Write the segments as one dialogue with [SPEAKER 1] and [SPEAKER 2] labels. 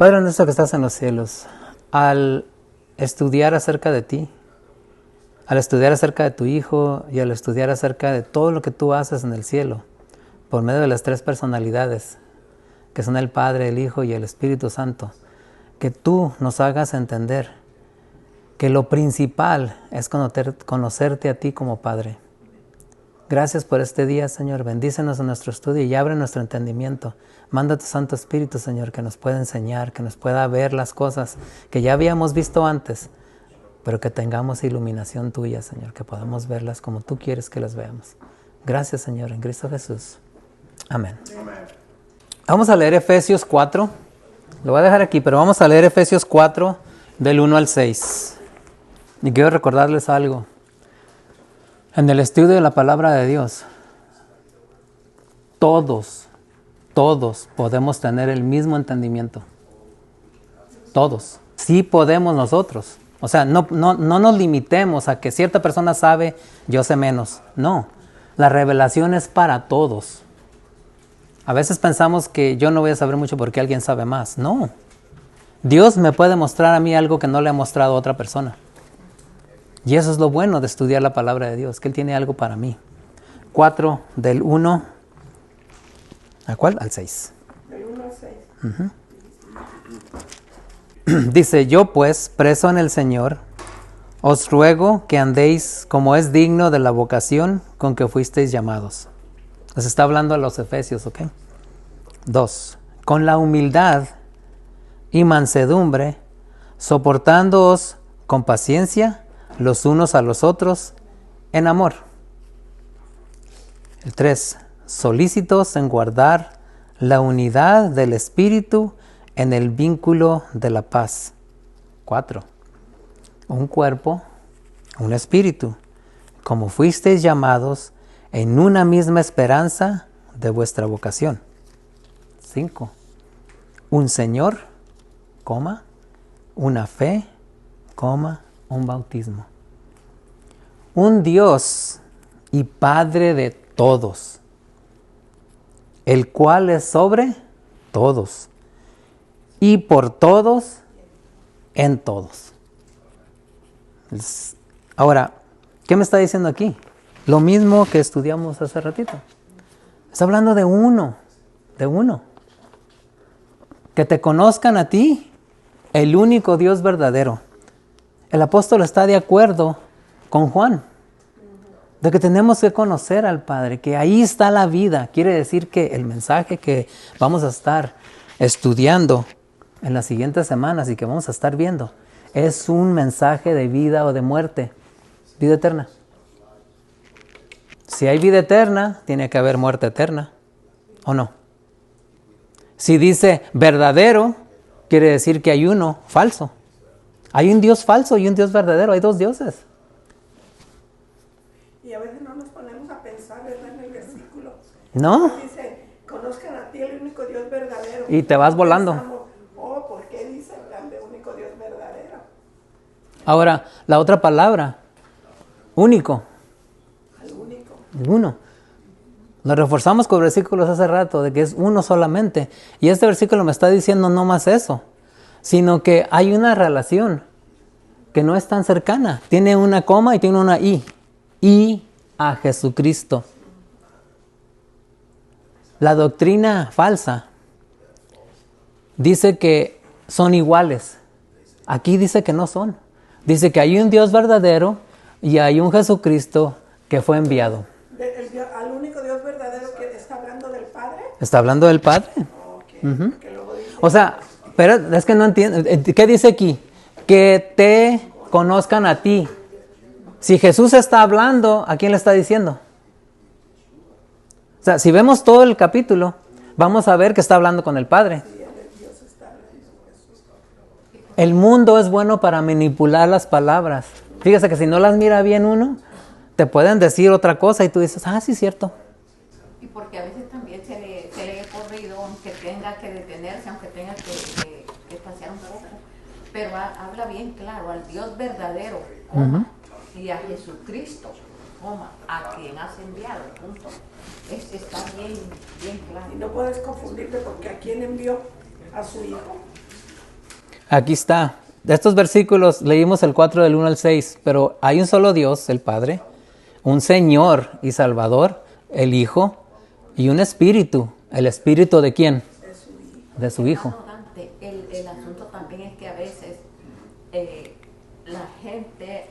[SPEAKER 1] Padre nuestro que estás en los cielos, al estudiar acerca de ti, al estudiar acerca de tu Hijo y al estudiar acerca de todo lo que tú haces en el cielo, por medio de las tres personalidades, que son el Padre, el Hijo y el Espíritu Santo, que tú nos hagas entender que lo principal es conocerte a ti como Padre. Gracias por este día, Señor. Bendícenos en nuestro estudio y abre nuestro entendimiento. Manda tu Santo Espíritu, Señor, que nos pueda enseñar, que nos pueda ver las cosas que ya habíamos visto antes, pero que tengamos iluminación tuya, Señor, que podamos verlas como tú quieres que las veamos. Gracias, Señor, en Cristo Jesús. Amén. Amén. Vamos a leer Efesios 4. Lo voy a dejar aquí, pero vamos a leer Efesios 4 del 1 al 6. Y quiero recordarles algo. En el estudio de la palabra de Dios, todos podemos tener el mismo entendimiento. Todos. Sí podemos nosotros. O sea, no nos limitemos a que cierta persona sabe, yo sé menos. No, la revelación es para todos. A veces pensamos que yo no voy a saber mucho porque alguien sabe más. No. Dios me puede mostrar a mí algo que no le ha mostrado a otra persona. Y eso es lo bueno de estudiar la palabra de Dios, que Él tiene algo para mí. 4 del 1, ¿a cuál? Al 6.
[SPEAKER 2] Del 1 al 6.
[SPEAKER 1] Dice, yo pues, preso en el Señor, os ruego que andéis como es digno de la vocación con que fuisteis llamados. Les está hablando a los Efesios, ¿ok? 2. Con la humildad y mansedumbre, soportándoos con paciencia los unos a los otros en amor. El 3. Solícitos en guardar la unidad del Espíritu en el vínculo de la paz. 4. Un cuerpo, un espíritu, como fuisteis llamados en una misma esperanza de vuestra vocación. 5. Un Señor, una fe, un bautismo. Un Dios y Padre de todos, el cual es sobre todos y por todos en todos. Ahora, ¿qué me está diciendo aquí? Lo mismo que estudiamos hace ratito. Está hablando de uno. Que te conozcan a ti, el único Dios verdadero. El apóstol está de acuerdo con Juan, de que tenemos que conocer al Padre, que ahí está la vida. Quiere decir que el mensaje que vamos a estar estudiando en las siguientes semanas y que vamos a estar viendo es un mensaje de vida o de muerte, vida eterna. Si hay vida eterna, tiene que haber muerte eterna, ¿o no? Si dice verdadero, quiere decir que hay uno falso. Hay un Dios falso y un Dios verdadero, hay dos dioses.
[SPEAKER 2] Y a veces no nos ponemos a pensar, ¿verdad? En el versículo.
[SPEAKER 1] ¿No?
[SPEAKER 2] Dice, conozcan a ti el único Dios verdadero.
[SPEAKER 1] Y te vas volando.
[SPEAKER 2] Pensamos, ¿por qué dice hablar de único Dios verdadero?
[SPEAKER 1] Ahora, la otra palabra, único.
[SPEAKER 2] Al único.
[SPEAKER 1] Uno. Lo reforzamos con versículos hace rato, de que es uno solamente. Y este versículo me está diciendo no más eso, sino que hay una relación que no es tan cercana. Tiene una coma y tiene una i. Y a Jesucristo. La doctrina falsa dice que son iguales. Aquí dice que no son. Dice que hay un Dios verdadero y hay un Jesucristo que fue enviado.
[SPEAKER 2] ¿Al único Dios verdadero que está hablando del Padre?
[SPEAKER 1] ¿Está hablando del Padre?
[SPEAKER 2] Okay. Porque luego dice,
[SPEAKER 1] o sea, pero es que no entiendo. ¿Qué dice aquí? Que te conozcan a ti. Si Jesús está hablando, ¿a quién le está diciendo? O sea, si vemos todo el capítulo, vamos a ver que está hablando con el Padre. El mundo es bueno para manipular las palabras. Fíjese que si no las mira bien uno, te pueden decir otra cosa y tú dices, sí, cierto.
[SPEAKER 3] Y porque a veces también se lee corrido, aunque tenga que detenerse, aunque tenga que pasear un poco. Pero habla bien claro, al Dios verdadero, y a Jesucristo, a quien has enviado, punto. Está bien claro.
[SPEAKER 2] Y no puedes confundirte porque ¿a quién envió? A su Hijo.
[SPEAKER 1] Aquí está. De estos versículos leímos el 4 del 1 al 6, pero hay un solo Dios, el Padre, un Señor y Salvador, el Hijo, y un Espíritu. ¿El Espíritu de quién? De su Hijo.
[SPEAKER 3] Hermano Dante, el asunto también es que a veces la gente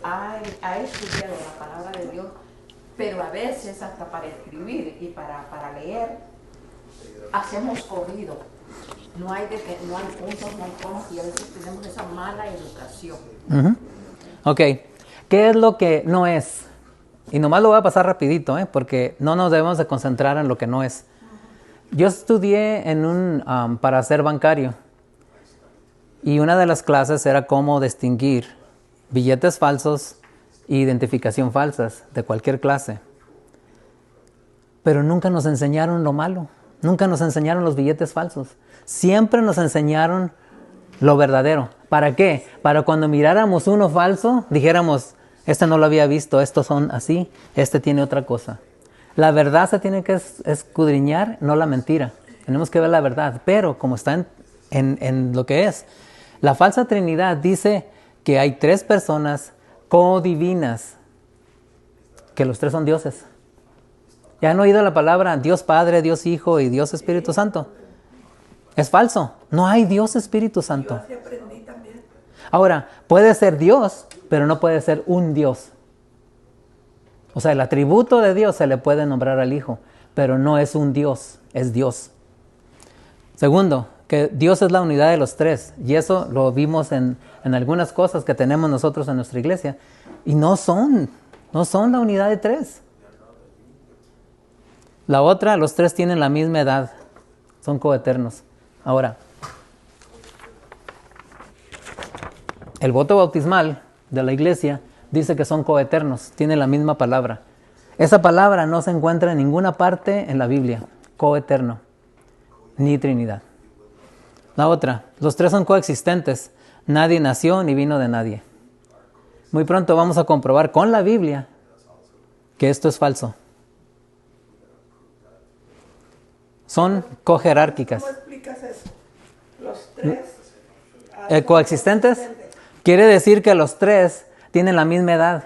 [SPEAKER 3] ha estudiado la palabra de Dios, pero a veces hasta para escribir y para leer hacemos corrido. No hay puntos, no hay comas y a veces tenemos esa mala educación.
[SPEAKER 1] Ok, ¿qué es lo que no es? Y nomás lo voy a pasar rapidito, porque no nos debemos de concentrar en lo que no es. Yo estudié para ser bancario y una de las clases era cómo distinguir billetes falsos e identificación falsas de cualquier clase. Pero nunca nos enseñaron lo malo, nunca nos enseñaron los billetes falsos. Siempre nos enseñaron lo verdadero. ¿Para qué? Para cuando miráramos uno falso, dijéramos, este no lo había visto, estos son así, este tiene otra cosa. La verdad se tiene que escudriñar, no la mentira. Tenemos que ver la verdad, pero como está en lo que es. La falsa Trinidad dice que hay 3 personas codivinas, que los 3 son dioses. ¿Ya han oído la palabra Dios Padre, Dios Hijo y Dios Espíritu Santo? Es falso. No hay Dios Espíritu Santo.
[SPEAKER 2] Yo así aprendí también.
[SPEAKER 1] Ahora, puede ser Dios, pero no puede ser un Dios. O sea, el atributo de Dios se le puede nombrar al Hijo, pero no es un Dios, es Dios. Segundo, que Dios es la unidad de los 3. Y eso lo vimos en algunas cosas que tenemos nosotros en nuestra iglesia. Y no son la unidad de 3. La otra, los 3 tienen la misma edad. Son coeternos. Ahora, el voto bautismal de la iglesia dice que son coeternos, tiene la misma palabra. Esa palabra no se encuentra en ninguna parte en la Biblia, coeterno, ni Trinidad. La otra, los 3 son coexistentes, nadie nació ni vino de nadie. Muy pronto vamos a comprobar con la Biblia que esto es falso. Son cojerárquicas.
[SPEAKER 2] ¿Cómo explicas eso? Los 3
[SPEAKER 1] Coexistentes quiere decir que los 3 tienen la misma edad.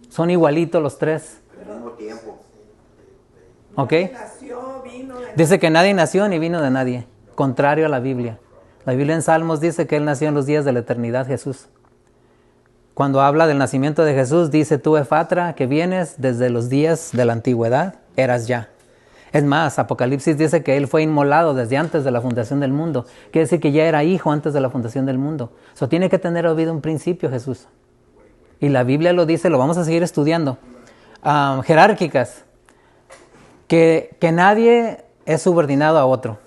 [SPEAKER 1] Son igualitos los 3.
[SPEAKER 4] Al mismo tiempo.
[SPEAKER 1] ¿Ok?
[SPEAKER 2] nació, vino.
[SPEAKER 1] Dice que nadie nació ni vino de nadie. Contrario a la Biblia. La Biblia en Salmos dice que Él nació en los días de la eternidad, Jesús. Cuando habla del nacimiento de Jesús, dice tú, Efatra, que vienes desde los días de la antigüedad, eras ya. Es más, Apocalipsis dice que Él fue inmolado desde antes de la fundación del mundo. Quiere decir que ya era hijo antes de la fundación del mundo. Eso tiene que tener habido un principio, Jesús. Y la Biblia lo dice, lo vamos a seguir estudiando. Jerárquicas. Que nadie es subordinado a otro.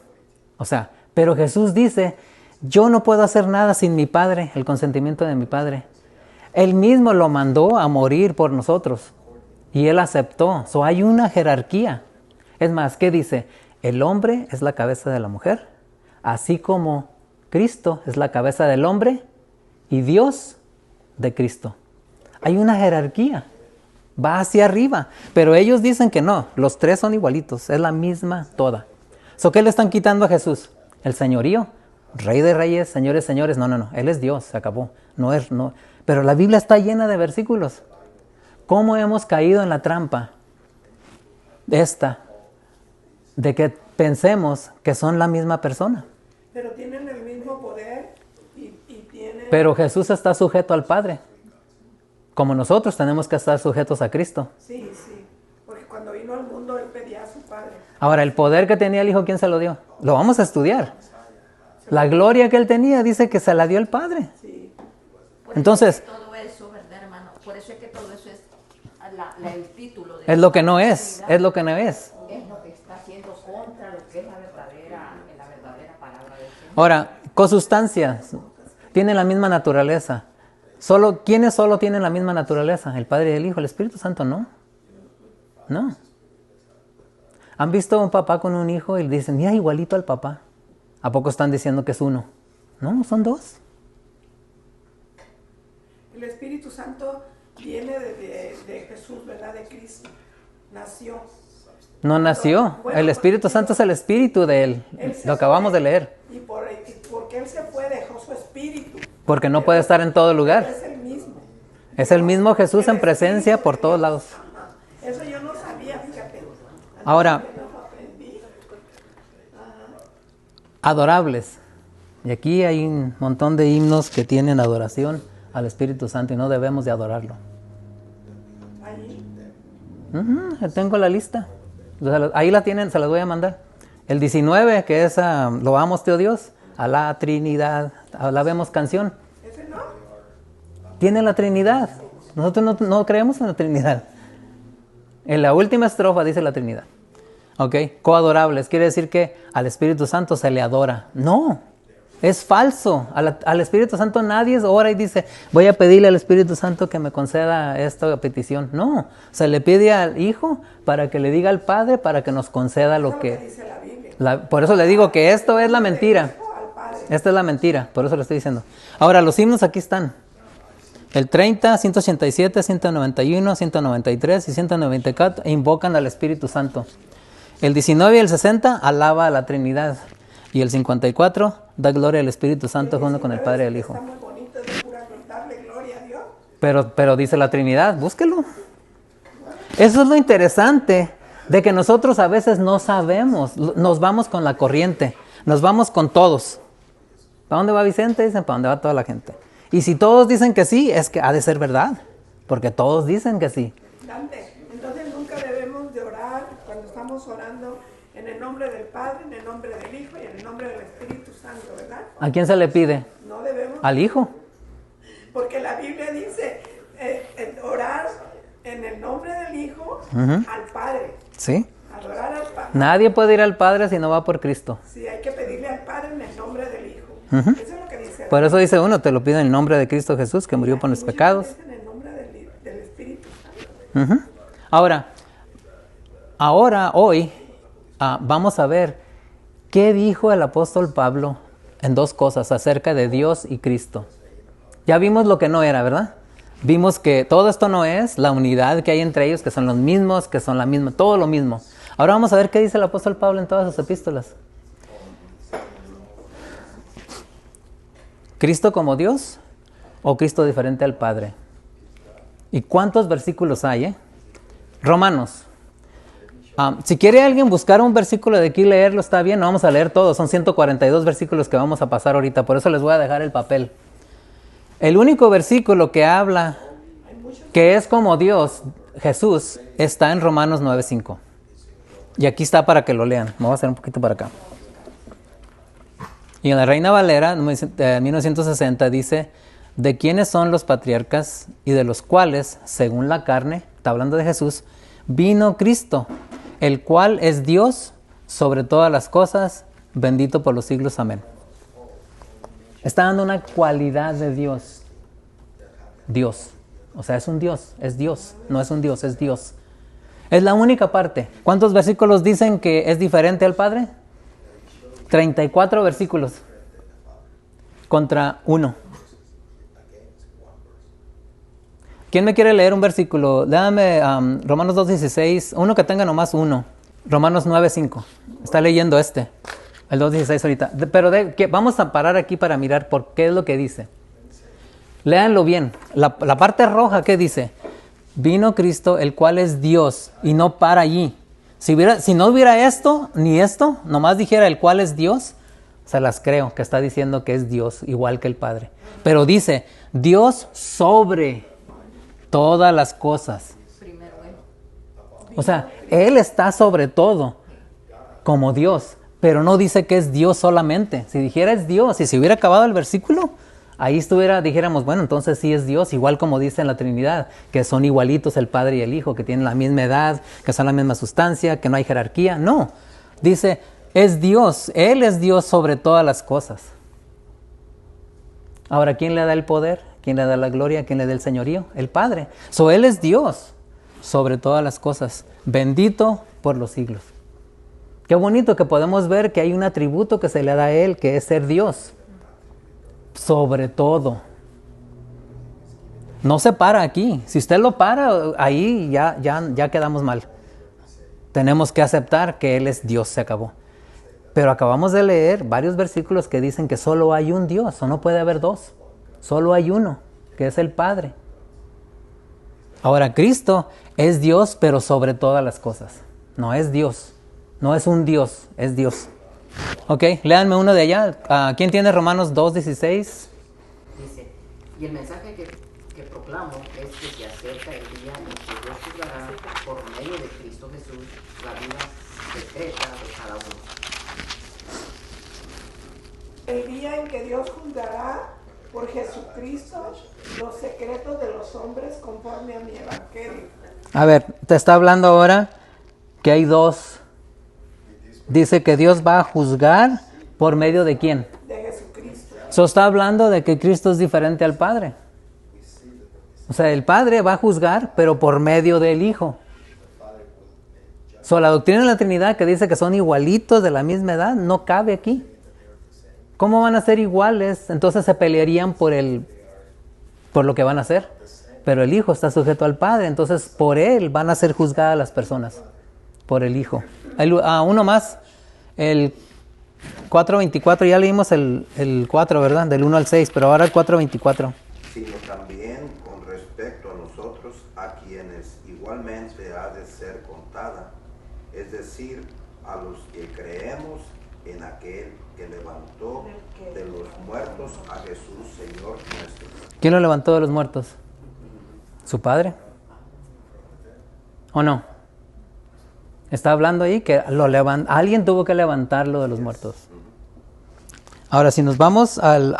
[SPEAKER 1] O sea, pero Jesús dice, yo no puedo hacer nada sin mi Padre, el consentimiento de mi Padre. Él mismo lo mandó a morir por nosotros. Y Él aceptó. So, hay una jerarquía. Es más, ¿qué dice? El hombre es la cabeza de la mujer, así como Cristo es la cabeza del hombre y Dios de Cristo. Hay una jerarquía, va hacia arriba, pero ellos dicen que no, los 3 son igualitos, es la misma toda. ¿So qué le están quitando a Jesús? El señorío, Rey de reyes, señores, señores. No, Él es Dios, se acabó. No. Pero la Biblia está llena de versículos. ¿Cómo hemos caído en la trampa de que pensemos que son la misma persona?
[SPEAKER 2] Pero tienen el mismo poder y tienen...
[SPEAKER 1] Pero Jesús está sujeto al Padre. Como nosotros tenemos que estar sujetos a Cristo.
[SPEAKER 2] Sí, porque cuando vino al mundo Él pedía a su Padre.
[SPEAKER 1] Ahora, el poder que tenía el Hijo, ¿quién se lo dio? Lo vamos a estudiar. La gloria que Él tenía dice que se la dio el Padre.
[SPEAKER 2] Sí.
[SPEAKER 1] Entonces,
[SPEAKER 3] Todo eso, ¿verdad, hermano? Por eso es que todo eso es el título de
[SPEAKER 1] es lo que no es, es lo que no es.
[SPEAKER 3] Es lo que está haciendo contra lo que es la verdadera palabra de Dios.
[SPEAKER 1] Ahora, cosustancias tienen la misma naturaleza. ¿Quiénes solo tienen la misma naturaleza? El Padre y el Hijo, el Espíritu Santo no. No. ¿Han visto a un papá con un hijo y le dicen, mira, igualito al papá? ¿A poco están diciendo que es uno? No, son 2.
[SPEAKER 2] El Espíritu Santo viene de Jesús, ¿verdad? De Cristo. Nació.
[SPEAKER 1] No nació.
[SPEAKER 2] Bueno,
[SPEAKER 1] El Espíritu Santo es el Espíritu de Él.
[SPEAKER 2] Él se
[SPEAKER 1] Lo acabamos
[SPEAKER 2] fue
[SPEAKER 1] de leer.
[SPEAKER 2] Y por se fue, dejó su espíritu.
[SPEAKER 1] Porque no puede estar en todo lugar.
[SPEAKER 2] Es el mismo.
[SPEAKER 1] Es el mismo Jesús en presencia por todos lados.
[SPEAKER 2] Ajá. Eso yo no sabía, fíjate.
[SPEAKER 1] Ahora,
[SPEAKER 2] Lo aprendí.
[SPEAKER 1] adorables. Y aquí hay un montón de himnos que tienen adoración al Espíritu Santo y no debemos de adorarlo.
[SPEAKER 2] Ahí.
[SPEAKER 1] Tengo la lista. Ahí la tienen, se las voy a mandar. El 19, que es Lo amos, Teo Dios, a la Trinidad, alabemos canción.
[SPEAKER 2] ¿Ese no?
[SPEAKER 1] Tiene la Trinidad. Nosotros no creemos en la Trinidad. En la última estrofa dice la Trinidad. ¿Ok? Coadorables, quiere decir que al Espíritu Santo se le adora. No, es falso. Al Espíritu Santo nadie ora y dice, voy a pedirle al Espíritu Santo que me conceda esta petición. No, se le pide al Hijo para que le diga al Padre para que nos conceda lo que...
[SPEAKER 2] Dice la Biblia.
[SPEAKER 1] Por eso le digo que esto es la mentira.
[SPEAKER 2] Al Padre.
[SPEAKER 1] Esta es la mentira, por eso lo estoy diciendo. Ahora, los himnos aquí están. El 30, 187, 191, 193 y 194 invocan al Espíritu Santo. El 19 y el 60 alaba a la Trinidad. Y el 54 da gloria al Espíritu Santo junto con el Padre y el Hijo.
[SPEAKER 2] Está muy bonito, es de pura darle gloria a Dios.
[SPEAKER 1] Pero dice la Trinidad, búsquelo. Eso es lo interesante de que nosotros a veces no sabemos. Nos vamos con la corriente, nos vamos con todos. ¿Para dónde va Vicente? Dicen, ¿para dónde va toda la gente? Y si todos dicen que sí, es que ha de ser verdad. Porque todos dicen que sí.
[SPEAKER 2] Dante, entonces nunca debemos de orar cuando estamos orando en el nombre del Padre, en el nombre del Hijo y en el nombre del Espíritu Santo, ¿verdad?
[SPEAKER 1] ¿A quién se le pide?
[SPEAKER 2] No debemos,
[SPEAKER 1] Al Hijo.
[SPEAKER 2] porque la Biblia dice orar en el nombre del Hijo al Padre,
[SPEAKER 1] Sí.
[SPEAKER 2] adorar al Padre.
[SPEAKER 1] Nadie puede ir al Padre si no va por Cristo.
[SPEAKER 2] Sí, hay que pedirle al Padre en el nombre del Hijo. Eso es lo que dice.
[SPEAKER 1] Por eso dice uno, te lo pide en el nombre de Cristo Jesús, que murió por los
[SPEAKER 2] Muchas
[SPEAKER 1] pecados.
[SPEAKER 2] veces en el nombre del Espíritu Santo.
[SPEAKER 1] Hoy, vamos a ver qué dijo el apóstol Pablo en dos cosas acerca de Dios y Cristo. Ya vimos lo que no era, ¿verdad? Vimos que todo esto no es, la unidad que hay entre ellos, que son los mismos, que son la misma, todo lo mismo. Ahora vamos a ver qué dice el apóstol Pablo en todas sus epístolas. ¿Cristo como Dios o Cristo diferente al Padre? ¿Y cuántos versículos hay? Romanos. Si quiere alguien buscar un versículo de aquí y leerlo, está bien, no vamos a leer todo. Son 142 versículos que vamos a pasar ahorita, por eso les voy a dejar el papel. El único versículo que habla que es como Dios, Jesús, está en Romanos 9:5. Y aquí está para que lo lean. Me voy a hacer un poquito para acá. Y en la Reina Valera, 1960, dice, de quiénes son los patriarcas y de los cuales, según la carne, está hablando de Jesús, vino Cristo, el cual es Dios sobre todas las cosas, bendito por los siglos. Amén. Está dando una cualidad de Dios. Dios. O sea, es un Dios, es Dios. No es un Dios, es Dios. Es la única parte. ¿Cuántos versículos dicen que es diferente al Padre? 34 versículos contra 1. ¿Quién me quiere leer un versículo? Dame Romanos 2:16, uno que tenga nomás uno. Romanos 9:5. Está leyendo el 2:16 ahorita. Pero vamos a parar aquí para mirar por qué es lo que dice. Léanlo bien. La parte roja, ¿qué dice? Vino Cristo, el cual es Dios, y no para allí. Si no hubiera esto, ni esto, nomás dijera el cual es Dios, se las creo que está diciendo que es Dios, igual que el Padre. Pero dice, Dios sobre todas las cosas. O sea, Él está sobre todo, como Dios, pero no dice que es Dios solamente. Si dijera es Dios, y si hubiera acabado el versículo, ahí dijéramos, bueno, entonces sí es Dios, igual como dice en la Trinidad, que son igualitos el Padre y el Hijo, que tienen la misma edad, que son la misma sustancia, que no hay jerarquía. No, dice, es Dios, Él es Dios sobre todas las cosas. Ahora, ¿quién le da el poder? ¿Quién le da la gloria? ¿Quién le da el señorío? El Padre. Él es Dios sobre todas las cosas, bendito por los siglos. Qué bonito que podemos ver que hay un atributo que se le da a Él, que es ser Dios. Sobre todo. No se para aquí. Si usted lo para, ahí ya quedamos mal. Tenemos que aceptar que Él es Dios, se acabó. Pero acabamos de leer varios versículos que dicen que solo hay un Dios, o no puede haber dos. Solo hay uno, que es el Padre. Ahora, Cristo es Dios, pero sobre todas las cosas. No es Dios. No es un Dios, es Dios. Ok, léanme uno de allá. ¿Quién tiene Romanos 2:16?
[SPEAKER 4] Dice, y el mensaje que proclamo es que se acerca el día en que Dios juzgará por medio de Cristo Jesús la vida secreta de cada uno.
[SPEAKER 2] El día en que Dios juzgará por Jesucristo los secretos de los hombres conforme a mi evangelio.
[SPEAKER 1] A ver, te está hablando ahora que hay dos. Dice que Dios va a juzgar por medio de ¿quién?
[SPEAKER 2] De Jesucristo.
[SPEAKER 1] Eso está hablando de que Cristo es diferente al Padre. O sea, el Padre va a juzgar, pero por medio del Hijo. La doctrina de la Trinidad que dice que son igualitos de la misma edad, no cabe aquí. ¿Cómo van a ser iguales? Entonces se pelearían por lo que van a hacer. Pero el Hijo está sujeto al Padre, entonces por Él van a ser juzgadas las personas. Por el Hijo. Uno más, el 4:24, ya leímos el 4, ¿verdad? Del 1 al 6, pero ahora el 4:24.
[SPEAKER 5] Sino también con respecto a nosotros, a quienes igualmente ha de ser contada, es decir, a los que creemos en aquel que levantó de los muertos a Jesús, Señor nuestro.
[SPEAKER 1] ¿Quién lo levantó de los muertos? ¿Su Padre? ¿O no? Está hablando ahí que alguien tuvo que levantarlo de los muertos. Ahora, si nos vamos al...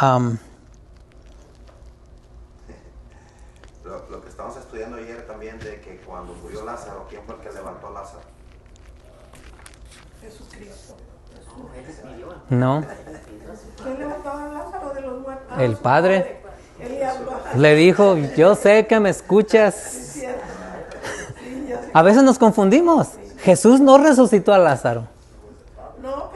[SPEAKER 5] Lo que estamos estudiando ayer también de que cuando murió Lázaro, ¿quién fue el que levantó a Lázaro?
[SPEAKER 2] Jesucristo.
[SPEAKER 1] No,
[SPEAKER 2] ¿Quién levantó a Lázaro de los muertos?
[SPEAKER 1] el Padre
[SPEAKER 2] Él le habló a
[SPEAKER 1] le dijo, yo sé que me escuchas.
[SPEAKER 2] cierto. Sí, yo sé.
[SPEAKER 1] A veces nos confundimos. Jesús no resucitó a Lázaro.
[SPEAKER 2] No,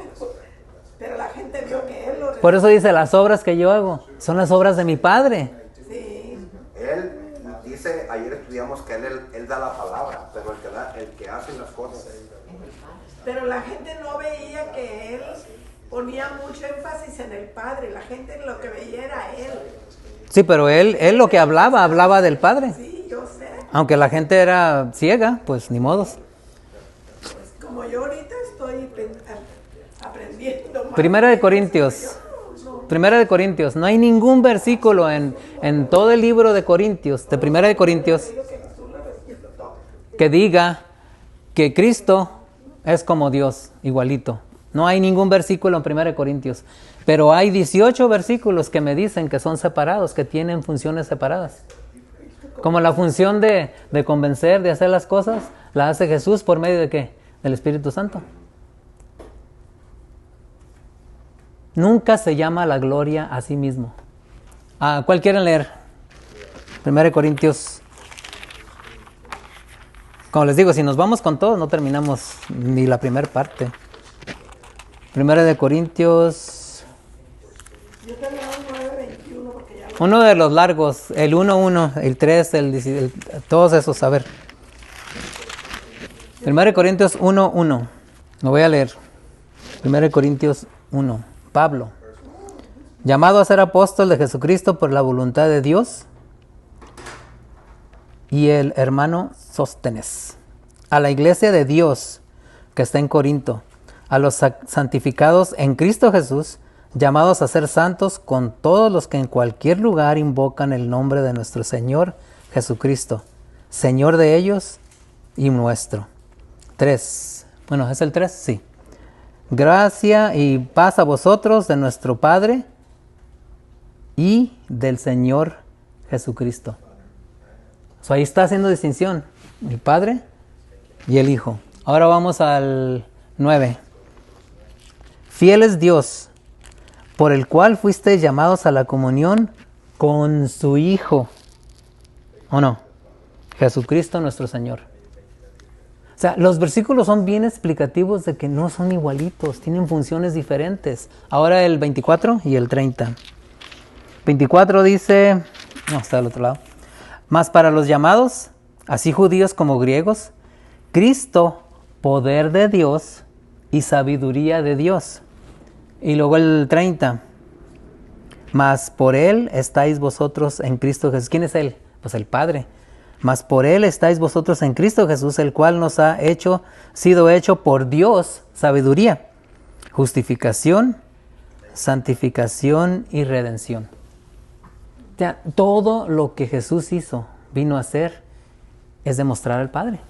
[SPEAKER 2] pero la gente vio que él lo
[SPEAKER 1] Por eso dice, las obras que yo hago son las obras de mi Padre.
[SPEAKER 2] Sí.
[SPEAKER 5] Él dice, ayer estudiamos que él da la palabra, pero el que hace las cosas.
[SPEAKER 2] Pero la gente no veía que él ponía mucho énfasis en el Padre. La gente lo que veía era él.
[SPEAKER 1] Sí, pero él lo que hablaba del Padre.
[SPEAKER 2] Sí, yo sé.
[SPEAKER 1] Aunque la gente era ciega, pues ni modos.
[SPEAKER 2] Pues como yo ahorita estoy aprendiendo más.
[SPEAKER 1] Primera de Corintios. Primera de Corintios. No hay ningún versículo en todo el libro de Corintios, de Primera de Corintios, que diga que Cristo es como Dios, igualito. No hay ningún versículo en Primera de Corintios. Pero hay 18 versículos que me dicen que son separados, que tienen funciones separadas. Como la función de convencer, de hacer las cosas, la hace Jesús por medio de ¿qué? Del Espíritu Santo. Nunca se llama la gloria a sí mismo. ¿Cuál quieren leer? 1 Corintios. Como les digo, si nos vamos con todo, no terminamos ni la primera parte. 1 Corintios.
[SPEAKER 2] Yo te leo 9:21 porque ya lo...
[SPEAKER 1] Uno de los largos, el 1:1, el 3, todos esos, a ver. 1 Corintios 1:1. Lo voy a leer. 1 Corintios 1. Pablo, llamado a ser apóstol de Jesucristo por la voluntad de Dios, y el hermano Sóstenes, a la iglesia de Dios que está en Corinto, a los santificados en Cristo Jesús, llamados a ser santos con todos los que en cualquier lugar invocan el nombre de nuestro Señor Jesucristo, Señor de ellos y nuestro. 3. Bueno, ¿es el 3? Sí. Gracia y paz a vosotros de nuestro Padre y del Señor Jesucristo. Ahí está haciendo distinción, el Padre y el Hijo. Ahora vamos al 9. Fiel es Dios, por el cual fuisteis llamados a la comunión con su Hijo. ¿O no? Jesucristo nuestro Señor. O sea, los versículos son bien explicativos de que no son igualitos, tienen funciones diferentes. Ahora el 24 y el 30. 24 dice, no, está al otro lado. Mas para los llamados, así judíos como griegos, Cristo, poder de Dios y sabiduría de Dios. Y luego el 30. Mas por Él estáis vosotros en Cristo Jesús. ¿Quién es Él? Pues el Padre. Mas por Él estáis vosotros en Cristo Jesús, el cual nos ha sido hecho por Dios sabiduría, justificación, santificación y redención. O sea, todo lo que Jesús vino a hacer, es demostrar al Padre.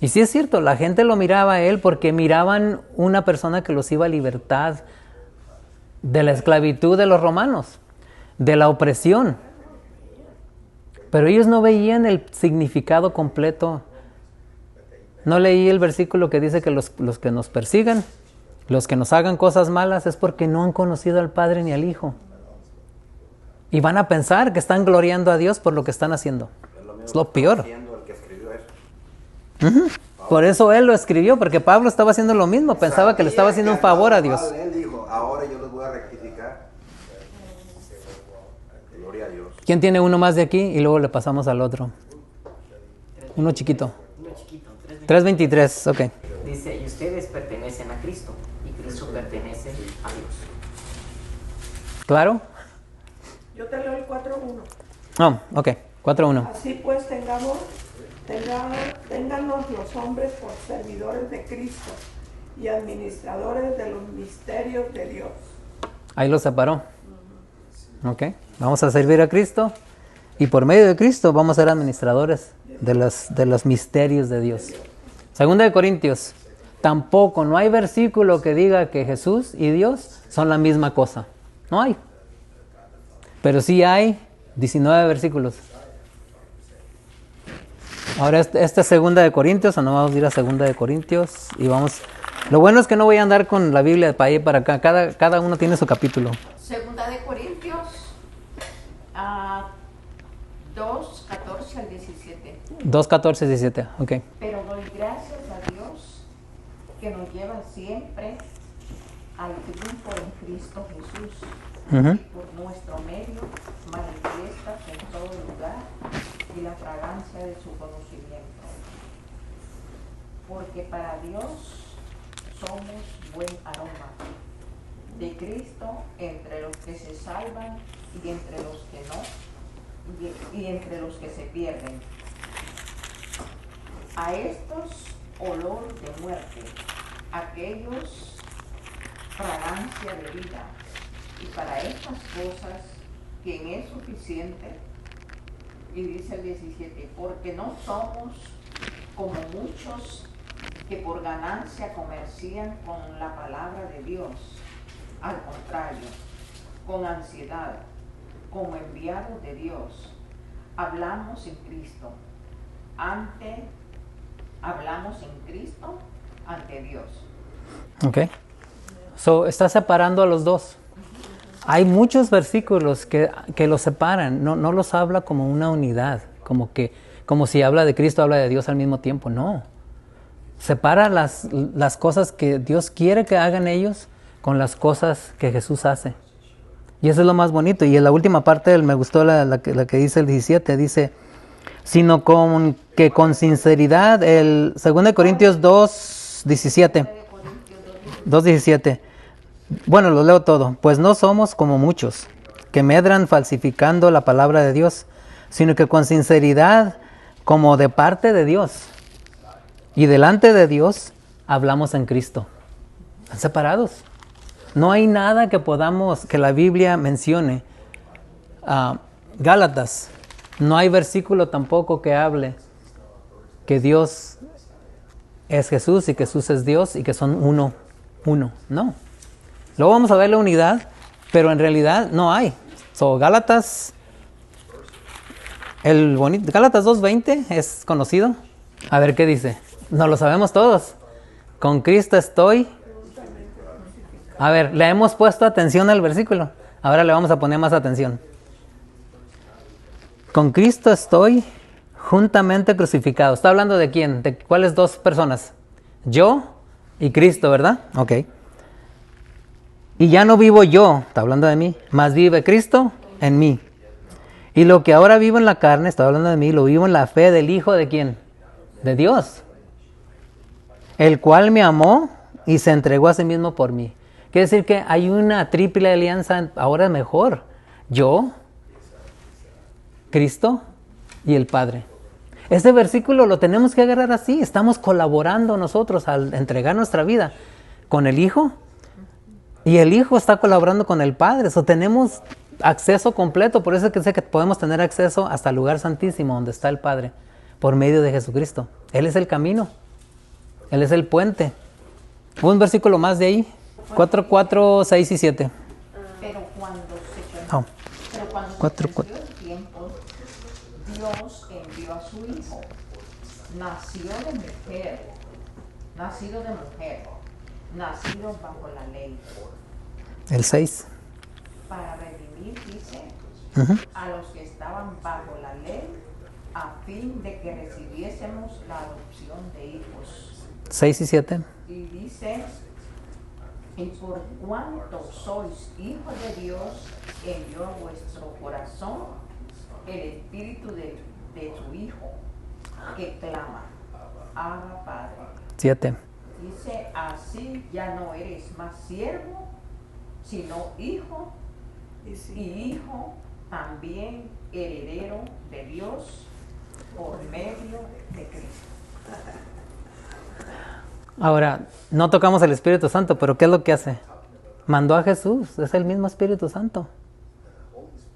[SPEAKER 1] Y sí es cierto, la gente lo miraba a Él porque miraban una persona que los iba a libertad de la esclavitud de los romanos, de la opresión. Pero ellos no veían el significado completo. No leí el versículo que dice que los que nos persigan, los que nos hagan cosas malas, es porque no han conocido al Padre ni al Hijo. Y van a pensar que están gloriando a Dios por lo que están haciendo. Es lo peor. Por eso él lo escribió, porque Pablo estaba haciendo lo mismo, pensaba que le estaba haciendo un favor a Dios.
[SPEAKER 5] Él dijo, ahora yo les voy a rectificar. Gloria a Dios.
[SPEAKER 1] ¿Quién tiene uno más de aquí? Y luego le pasamos al otro. Uno chiquito. 3:23, ok.
[SPEAKER 4] Dice, y ustedes pertenecen a Cristo, y Cristo pertenece a Dios.
[SPEAKER 1] ¿Claro?
[SPEAKER 2] Yo te leo el 4:1.
[SPEAKER 1] No, ok, 4:1.
[SPEAKER 2] Así pues téngannos los hombres por servidores de Cristo y administradores de los misterios de Dios.
[SPEAKER 1] Ahí lo separó. Ok, vamos a servir a Cristo y por medio de Cristo vamos a ser administradores de los misterios de Dios. Segunda de Corintios, tampoco, no hay versículo que diga que Jesús y Dios son la misma cosa. No hay. Pero sí hay 19 versículos. Ahora esta es segunda de Corintios, o no vamos a ir a segunda de Corintios y vamos. Lo bueno es que no voy a andar con la Biblia para allá y para acá. Cada uno tiene su capítulo.
[SPEAKER 3] Segunda de Corintios 2:14 al 17.
[SPEAKER 1] 2:14, 17, ok.
[SPEAKER 3] Pero doy gracias a Dios que nos lleva siempre al triunfo en Cristo Jesús. Y por nuestro medio manifiestas en todo lugar y la fragancia de su conocimiento. Porque para Dios somos buen aroma de Cristo entre los que se salvan y entre los que no, y entre los que se pierden. A estos olor de muerte, aquellos fragancia de vida. Y para estas cosas, quien es suficiente, y dice el 17, porque no somos como muchos que por ganancia comercian con la palabra de Dios. Al contrario, con ansiedad, como enviados de Dios, hablamos en Cristo ante Dios.
[SPEAKER 1] Ok. So, está separando a los dos. Hay muchos versículos que los separan, no los habla como una unidad, como si habla de Cristo, habla de Dios al mismo tiempo, no. Separa las cosas que Dios quiere que hagan ellos con las cosas que Jesús hace. Y eso es lo más bonito. Y en la última parte me gustó la que dice el 17, dice, sino con sinceridad, el 2 Corintios 2:17. 2:17. Bueno, lo leo todo. Pues no somos como muchos que medran falsificando la palabra de Dios, sino que con sinceridad, como de parte de Dios y delante de Dios, hablamos en Cristo. Están separados. No hay nada que la Biblia mencione. Gálatas, no hay versículo tampoco que hable que Dios es Jesús y que Jesús es Dios y que son uno. No. Luego vamos a ver la unidad, pero en realidad no hay. Gálatas, Gálatas 2:20 es conocido. A ver qué dice. No lo sabemos todos. Con Cristo estoy. A ver, le hemos puesto atención al versículo. Ahora le vamos a poner más atención. Con Cristo estoy juntamente crucificado. ¿Está hablando de quién? ¿De cuáles dos personas? Yo y Cristo, ¿verdad? Ok. Y ya no vivo yo, está hablando de mí, mas vive Cristo en mí. Y lo que ahora vivo en la carne, está hablando de mí, lo vivo en la fe del Hijo de ¿quién? De Dios. El cual me amó y se entregó a sí mismo por mí. Quiere decir que hay una triple alianza ahora mejor. Yo, Cristo y el Padre. Este versículo lo tenemos que agarrar así. Estamos colaborando nosotros al entregar nuestra vida con el Hijo. Y el Hijo está colaborando con el Padre. Eso tenemos acceso completo. Por eso es que sé que podemos tener acceso hasta el lugar santísimo donde está el Padre. Por medio de Jesucristo. Él es el camino. Él es el puente. Un versículo más de ahí. 4, 6 y 7.
[SPEAKER 3] Pero cuando
[SPEAKER 1] Oh.
[SPEAKER 3] se cumplió el tiempo, Dios envió a su Hijo, nacido de mujer, nacido bajo la ley,
[SPEAKER 1] El 6.
[SPEAKER 3] para redimir, dice,
[SPEAKER 1] Ujú.
[SPEAKER 3] a los que estaban bajo la ley, a fin de que recibiésemos la adopción de hijos.
[SPEAKER 1] 6 y 7.
[SPEAKER 3] Y dice, y por cuanto sois hijos de Dios, envió a vuestro corazón el espíritu de su Hijo, que clama, Abba Padre.
[SPEAKER 1] 7.
[SPEAKER 3] Dice, así ya no eres más siervo, sino hijo, y hijo también heredero de Dios por medio de Cristo.
[SPEAKER 1] Ahora, no tocamos el Espíritu Santo, pero ¿qué es lo que hace? Mandó a Jesús, es el mismo Espíritu Santo.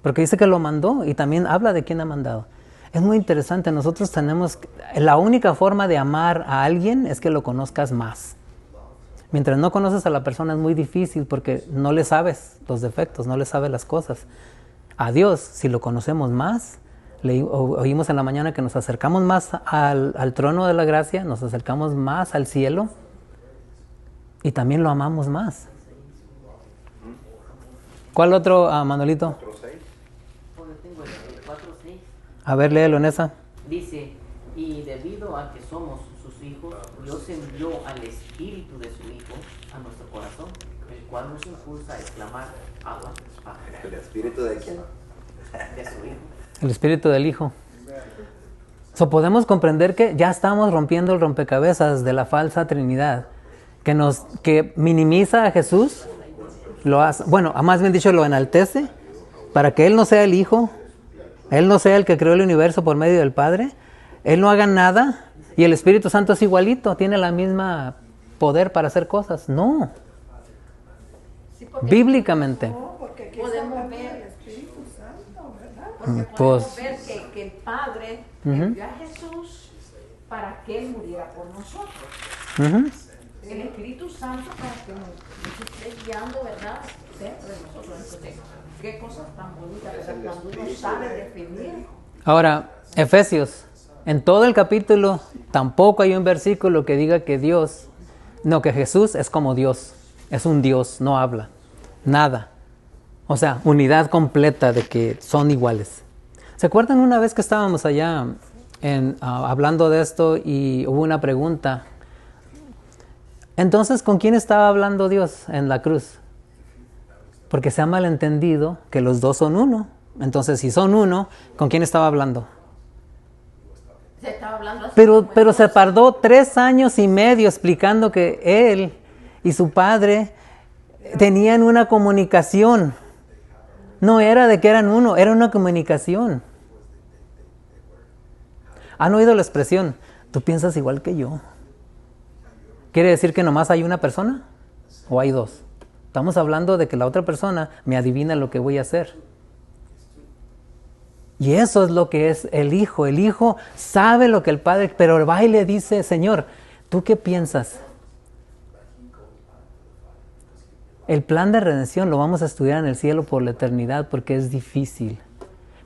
[SPEAKER 1] Porque dice que lo mandó y también habla de quién ha mandado. Es muy interesante, nosotros tenemos, la única forma de amar a alguien es que lo conozcas más. Mientras no conoces a la persona es muy difícil porque no le sabes los defectos, no le sabes las cosas. A Dios, si lo conocemos más, oímos en la mañana que nos acercamos más al trono de la gracia, nos acercamos más al cielo y también lo amamos más. ¿Cuál otro, Manolito?
[SPEAKER 5] Otro 6.
[SPEAKER 4] Bueno, tengo el 4:6.
[SPEAKER 1] A ver, léelo en esa.
[SPEAKER 4] Dice, y debido a que somos sus hijos, Dios envió al espíritu de su Hijo a nuestro corazón, el cual nos impulsa a exclamar, Abba, Padre.
[SPEAKER 5] ¿El espíritu de quién?
[SPEAKER 4] De su Hijo.
[SPEAKER 1] El Espíritu del Hijo. Podemos comprender que ya estamos rompiendo el rompecabezas de la falsa Trinidad, que minimiza a Jesús, más bien dicho, lo enaltece, para que Él no sea el Hijo, Él no sea el que creó el universo por medio del Padre, Él no haga nada, y el Espíritu Santo es igualito, tiene la misma poder para hacer cosas. No.
[SPEAKER 3] Sí, porque
[SPEAKER 1] Bíblicamente.
[SPEAKER 2] No, porque aquí
[SPEAKER 3] Podemos
[SPEAKER 2] está hablando
[SPEAKER 3] ver.
[SPEAKER 2] del Espíritu Santo, ¿verdad?
[SPEAKER 3] Porque
[SPEAKER 1] Pues-
[SPEAKER 3] podemos ver que el Padre
[SPEAKER 1] Ujú.
[SPEAKER 3] envió a Jesús para que Él muriera por nosotros.
[SPEAKER 1] Ujú.
[SPEAKER 3] El Espíritu Santo para que nos esté guiando, ¿verdad? Dentro de nosotros. Entonces, qué cosas tan bonitas, ¿verdad? Cuando uno sabe definir.
[SPEAKER 1] Ahora, Efesios, en todo el capítulo tampoco hay un versículo que diga que que Jesús es como Dios, es un Dios, no habla, nada. O sea, unidad completa de que son iguales. ¿Se acuerdan una vez que estábamos allá hablando de esto y hubo una pregunta? Entonces, ¿con quién estaba hablando Dios en la cruz? Porque se ha malentendido que los dos son uno. Entonces, si son uno, ¿con quién estaba hablando?
[SPEAKER 3] Se estaba hablando así.
[SPEAKER 1] Pero se tardó 3 años y medio explicando que él y su padre tenían una comunicación. No era de que eran uno, era una comunicación. ¿Han oído la expresión? Tú piensas igual que yo. ¿Quiere decir que nomás hay una persona? ¿O hay dos? Estamos hablando de que la otra persona me adivina lo que voy a hacer. Y eso es lo que es el Hijo. El Hijo sabe lo que el Padre, pero va y le dice, Señor, ¿tú qué piensas? El plan de redención lo vamos a estudiar en el cielo por la eternidad porque es difícil.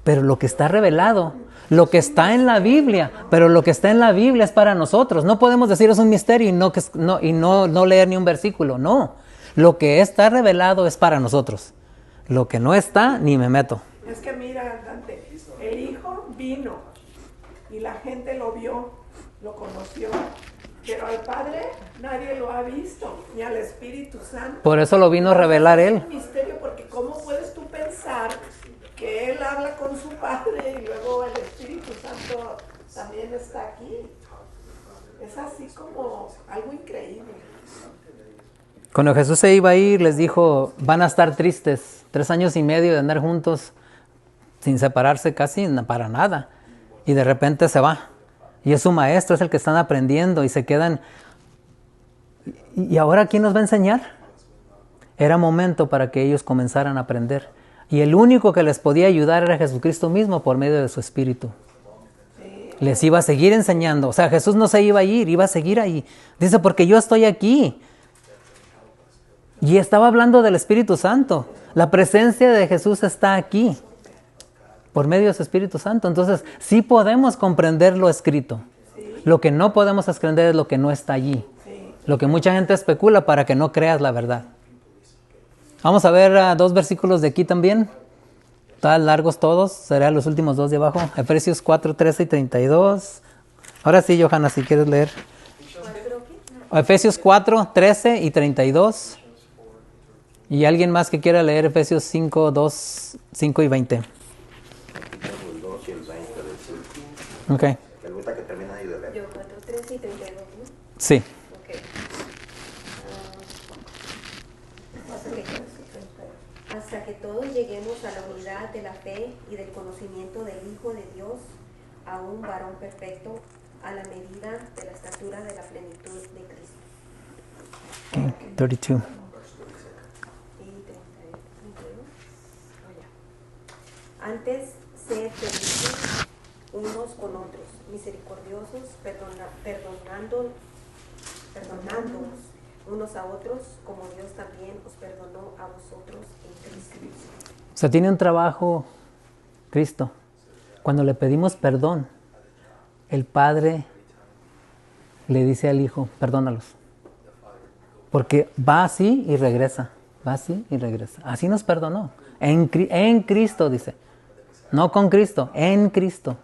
[SPEAKER 1] Pero lo que está revelado, lo que está en la Biblia, pero lo que está en la Biblia es para nosotros. No podemos decir es un misterio y no leer ni un versículo. No, lo que está revelado es para nosotros. Lo que no está, ni me meto.
[SPEAKER 2] Es que mira, Dante, el Hijo vino y la gente lo vio, lo conoció, pero al Padre nadie lo ha visto, ni al Espíritu Santo.
[SPEAKER 1] Por eso lo vino a revelar Él.
[SPEAKER 2] Es un misterio porque ¿cómo puedes tú pensar que Él habla con su Padre y luego el Espíritu Santo también está aquí? Es así como algo increíble.
[SPEAKER 1] Cuando Jesús se iba a ir, les dijo, van a estar tristes, 3 años y medio de andar juntos, sin separarse casi para nada. Y de repente se va. Y es su maestro, es el que están aprendiendo y se quedan. ¿Y ahora quién nos va a enseñar? Era momento para que ellos comenzaran a aprender. Y el único que les podía ayudar era Jesucristo mismo por medio de su Espíritu. Les iba a seguir enseñando. O sea, Jesús no se iba a ir, iba a seguir ahí. Dice, porque yo estoy aquí. Y estaba hablando del Espíritu Santo. La presencia de Jesús está aquí, por medio de su Espíritu Santo. Entonces, sí podemos comprender lo escrito. Lo que no podemos comprender es lo que no está allí. Lo que mucha gente especula para que no creas la verdad. Vamos a ver 2 versículos de aquí también. Están largos todos, serán los últimos 2 de abajo. Efesios 4, 13 y 32. Ahora sí, Johanna, si quieres leer. Efesios 4, 13 y 32. Y alguien más que quiera leer Efesios 5, 2, 5 y 20.
[SPEAKER 5] El 2 y el 20 del 5.
[SPEAKER 1] Ok.
[SPEAKER 5] Me gusta que termina ahí de leer.
[SPEAKER 6] Yo 4, 13 y 32, ¿no?
[SPEAKER 1] Sí.
[SPEAKER 6] Ok. Hasta que todos lleguemos a la unidad de la fe y del conocimiento del Hijo de Dios, a un varón perfecto, a la medida de la estatura de la plenitud de Cristo.
[SPEAKER 1] Okay. 32.
[SPEAKER 6] Y 32. Antes, sed felices unos con otros, misericordiosos, perdonándonos unos a otros, como Dios también os perdonó a vosotros en Cristo.
[SPEAKER 1] O sea, tiene un trabajo Cristo. Cuando le pedimos perdón, el Padre le dice al Hijo, perdónalos. Porque va así y regresa. Va así y regresa. Así nos perdonó. En Cristo, dice. No con Cristo, en Cristo.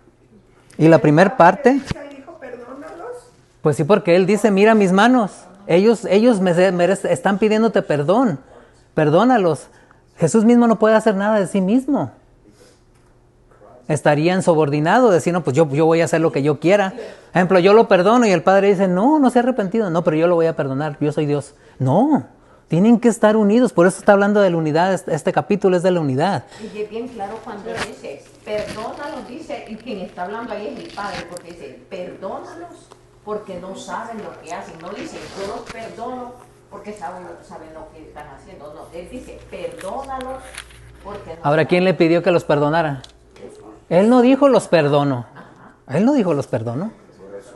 [SPEAKER 1] Y la primera parte,
[SPEAKER 2] Dice el Hijo, perdónalos.
[SPEAKER 1] pues sí, porque Él dice, mira mis manos. Ellos están pidiéndote perdón. Perdónalos. Jesús mismo no puede hacer nada de sí mismo. Estarían subordinados, decir, no, pues yo voy a hacer lo que yo quiera. Por ejemplo, yo lo perdono y el Padre dice, no se ha arrepentido. No, pero yo lo voy a perdonar, yo soy Dios. No, tienen que estar unidos. Por eso está hablando de la unidad, este capítulo es de la unidad.
[SPEAKER 3] Y es bien claro cuando dice, perdónalos, dice, y quien está hablando ahí es el Padre, porque dice, perdónalos porque no saben lo que hacen. No dice, yo los perdono porque saben lo que están haciendo. No, Él dice, perdónalos porque no
[SPEAKER 1] Ahora, ¿quién le pidió que los perdonara? Él no dijo los perdono. Él no dijo los perdono.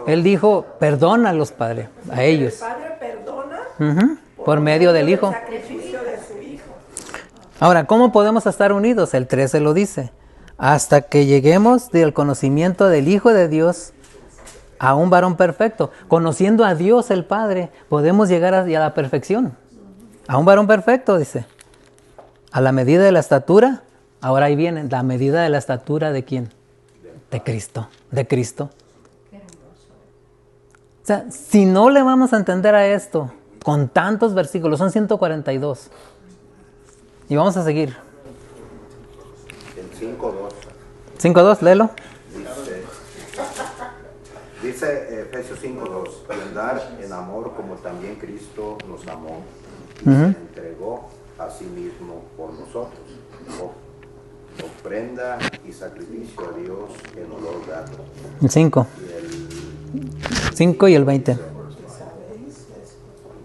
[SPEAKER 1] Él dijo, perdónalos, Padre, a ellos.
[SPEAKER 2] El Padre perdona
[SPEAKER 1] Por medio del Hijo.
[SPEAKER 2] sacrificio de su Hijo.
[SPEAKER 1] Ahora, ¿cómo podemos estar unidos? El 13 lo dice. Hasta que lleguemos del conocimiento del Hijo de Dios a un varón perfecto. Conociendo a Dios el Padre, podemos llegar a la perfección. A un varón perfecto, dice. A la medida de la estatura. Ahora ahí viene, la medida de la estatura ¿de quién? De Cristo. De Cristo. O sea, si no le vamos a entender a esto con tantos versículos, son 142. Y vamos a seguir.
[SPEAKER 5] El 5.2.
[SPEAKER 1] 5.2, léelo.
[SPEAKER 5] Dice Efesios 5.2, y andar en amor como también Cristo nos amó y se entregó a sí mismo por nosotros, ofrenda y sacrificio a Dios en olor grato.
[SPEAKER 1] El 5.
[SPEAKER 5] Y el
[SPEAKER 1] 5 y el 20.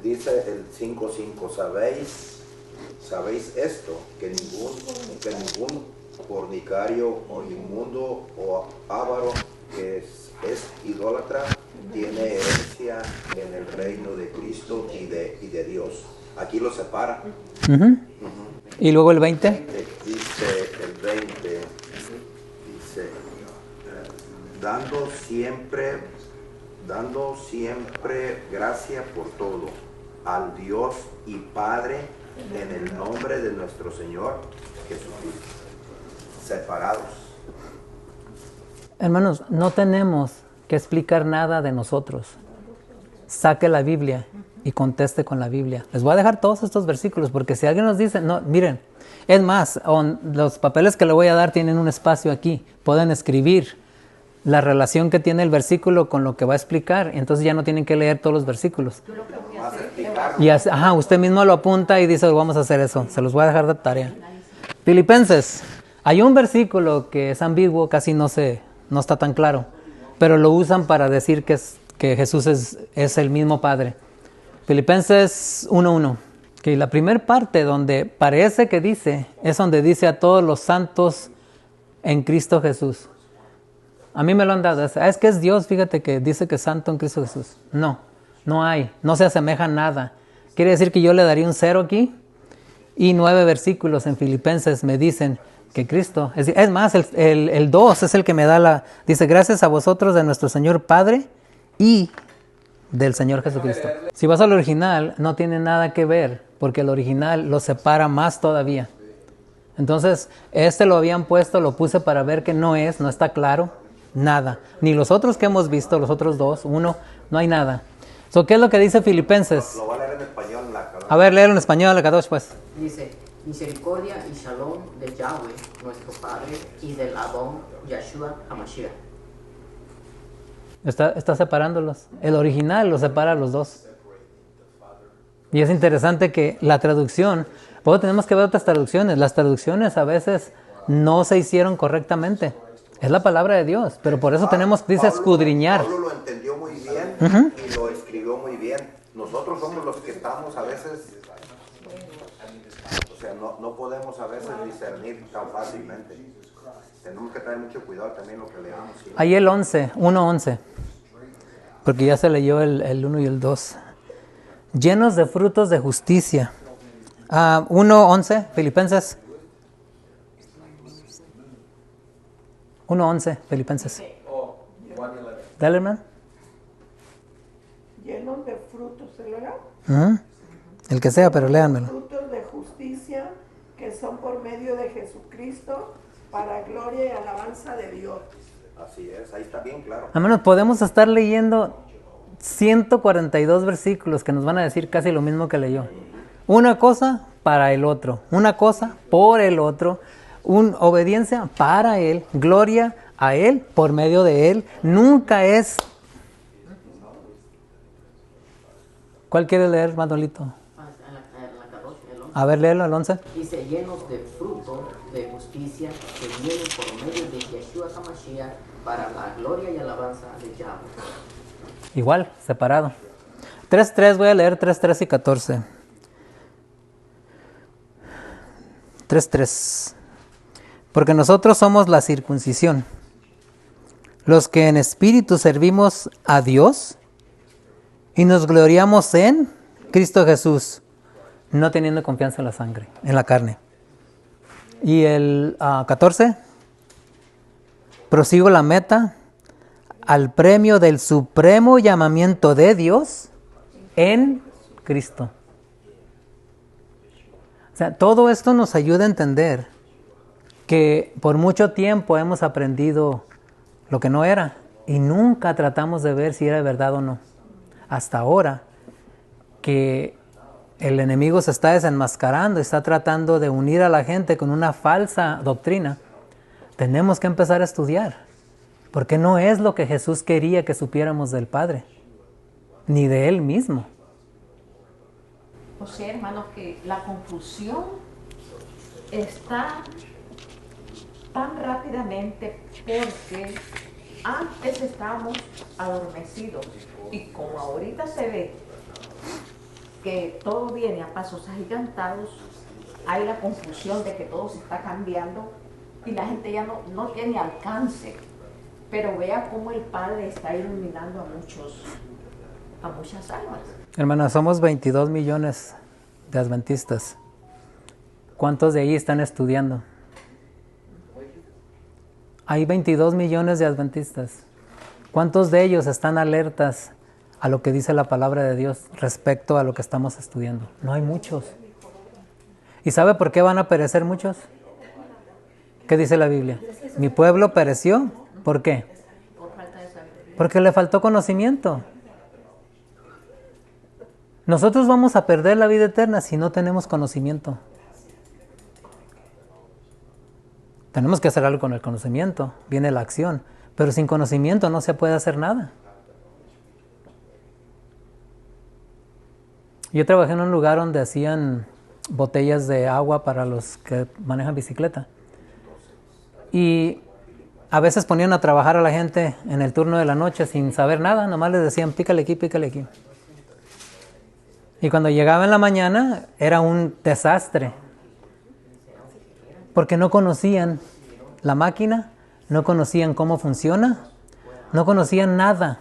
[SPEAKER 5] Dice el 5.5, sabéis esto, que ningún fornicario o inmundo o avaro que es idólatra tiene herencia en el reino de Cristo y de Dios. Aquí lo separa.
[SPEAKER 1] Y luego el 20.
[SPEAKER 5] Dice el 20, dice, dando siempre gracia por todo al Dios y Padre en el nombre de nuestro Señor Jesucristo. Separados.
[SPEAKER 1] Hermanos, no tenemos que explicar nada de nosotros. Saque la Biblia y conteste con la Biblia. Les voy a dejar todos estos versículos porque si alguien nos dice, no, miren, es más, los papeles que le voy a dar tienen un espacio aquí, pueden escribir la relación que tiene el versículo con lo que va a explicar. Entonces ya no tienen que leer todos los versículos.
[SPEAKER 3] Yo lo que voy a
[SPEAKER 5] Vas a
[SPEAKER 3] hacer,
[SPEAKER 5] explicarlo.
[SPEAKER 1] Y usted mismo lo apunta y dice, vamos a hacer eso. Se los voy a dejar de tarea. Filipenses. Hay un versículo que es ambiguo, casi no está tan claro. Pero lo usan para decir que Jesús es el mismo Padre. Filipenses 1:1. Que la primera parte donde parece que dice, es donde dice a todos los santos en Cristo Jesús. A mí me lo han dado. Es que es Dios, fíjate que dice que es santo en Cristo Jesús. No hay, no se asemeja a nada. Quiere decir que yo le daría un 0 aquí. Y 9 versículos en Filipenses me dicen que Cristo, es más, el 2 es el que me da dice, gracias a vosotros de nuestro Señor Padre y del Señor Jesucristo. Si vas al original, no tiene nada que ver, porque el original lo separa más todavía. Entonces, lo habían puesto, lo puse para ver que no está claro, nada. Ni los otros que hemos visto, los otros 2, 1, no hay nada. ¿Qué es lo que dice Filipenses?
[SPEAKER 5] Lo voy a leer en español.
[SPEAKER 1] A ver, léelo en español, la Kadosh, pues.
[SPEAKER 4] Dice, misericordia y shalom de Yahweh, nuestro Padre, y del Adón Yeshua HaMashiach.
[SPEAKER 1] Está separándolos. El original los separa a los dos. Y es interesante que la traducción, pues tenemos que ver otras traducciones. Las traducciones a veces no se hicieron correctamente. Es la palabra de Dios, pero por eso dice escudriñar.
[SPEAKER 5] Pablo lo entendió muy bien y lo escribió muy bien. Nosotros somos los que estamos a veces, o sea, no podemos a veces discernir tan fácilmente. Tenemos que tener mucho cuidado también lo que leamos. ¿Sí?
[SPEAKER 1] Ahí el 1:11, porque ya se leyó el 1 y el 2. Llenos de frutos de justicia. 1:11, Filipenses. 1:11, Filipenses. Dale, hermano.
[SPEAKER 2] Llenos de frutos, ¿se lea?
[SPEAKER 1] El que sea, pero léanmelo.
[SPEAKER 2] Frutos de justicia que son por medio de Jesucristo para gloria y alabanza de Dios.
[SPEAKER 5] Así es, ahí está bien claro.
[SPEAKER 1] Hermanos, podemos estar leyendo 142 versículos que nos van a decir casi lo mismo que leyó. Una cosa para el otro, una cosa por el otro, obediencia para Él, gloria a Él, por medio de Él. Nunca es... ¿Cuál quiere leer, Manolito? A ver, léelo, el 11.
[SPEAKER 4] Dice, llenos de fruto de justicia que vienen por medio de Yeshua HaMashiach para la gloria y alabanza de Yahweh.
[SPEAKER 1] Igual, separado. 3:3, voy a leer 3:3 y 14. 3:3. Porque nosotros somos la circuncisión, los que en espíritu servimos a Dios y nos gloriamos en Cristo Jesús, no teniendo confianza en la sangre, en la carne. Y el 14. Prosigo la meta al premio del supremo llamamiento de Dios en Cristo. O sea, todo esto nos ayuda a entender que por mucho tiempo hemos aprendido lo que no era y nunca tratamos de ver si era verdad o no. Hasta ahora que el enemigo se está desenmascarando, está tratando de unir a la gente con una falsa doctrina, tenemos que empezar a estudiar, porque no es lo que Jesús quería que supiéramos del Padre, ni de Él mismo.
[SPEAKER 3] O sea, hermanos, que la confusión está tan rápidamente porque antes estábamos adormecidos y como ahorita se ve que todo viene a pasos agigantados, hay la confusión de que todo se está cambiando y la gente ya no tiene alcance. Pero vea cómo el Padre está iluminando a muchas almas.
[SPEAKER 1] Hermanas, somos 22 millones de adventistas. ¿Cuántos de ahí están estudiando? Hay 22 millones de adventistas. ¿Cuántos de ellos están alertas a lo que dice la palabra de Dios respecto a lo que estamos estudiando? No hay muchos. ¿Y sabe por qué van a perecer muchos? ¿Qué dice la Biblia? Mi pueblo pereció. ¿Por qué?
[SPEAKER 3] Por falta de sabiduría.
[SPEAKER 1] Porque le faltó conocimiento. Nosotros vamos a perder la vida eterna si no tenemos conocimiento. Tenemos que hacer algo con el conocimiento, viene la acción, pero sin conocimiento no se puede hacer nada. Yo trabajé en un lugar donde hacían botellas de agua para los que manejan bicicleta. Y a veces ponían a trabajar a la gente en el turno de la noche sin saber nada, nomás les decían pícale aquí, pícale aquí. Y cuando llegaba en la mañana era un desastre, porque no conocían la máquina, no conocían cómo funciona, no conocían nada.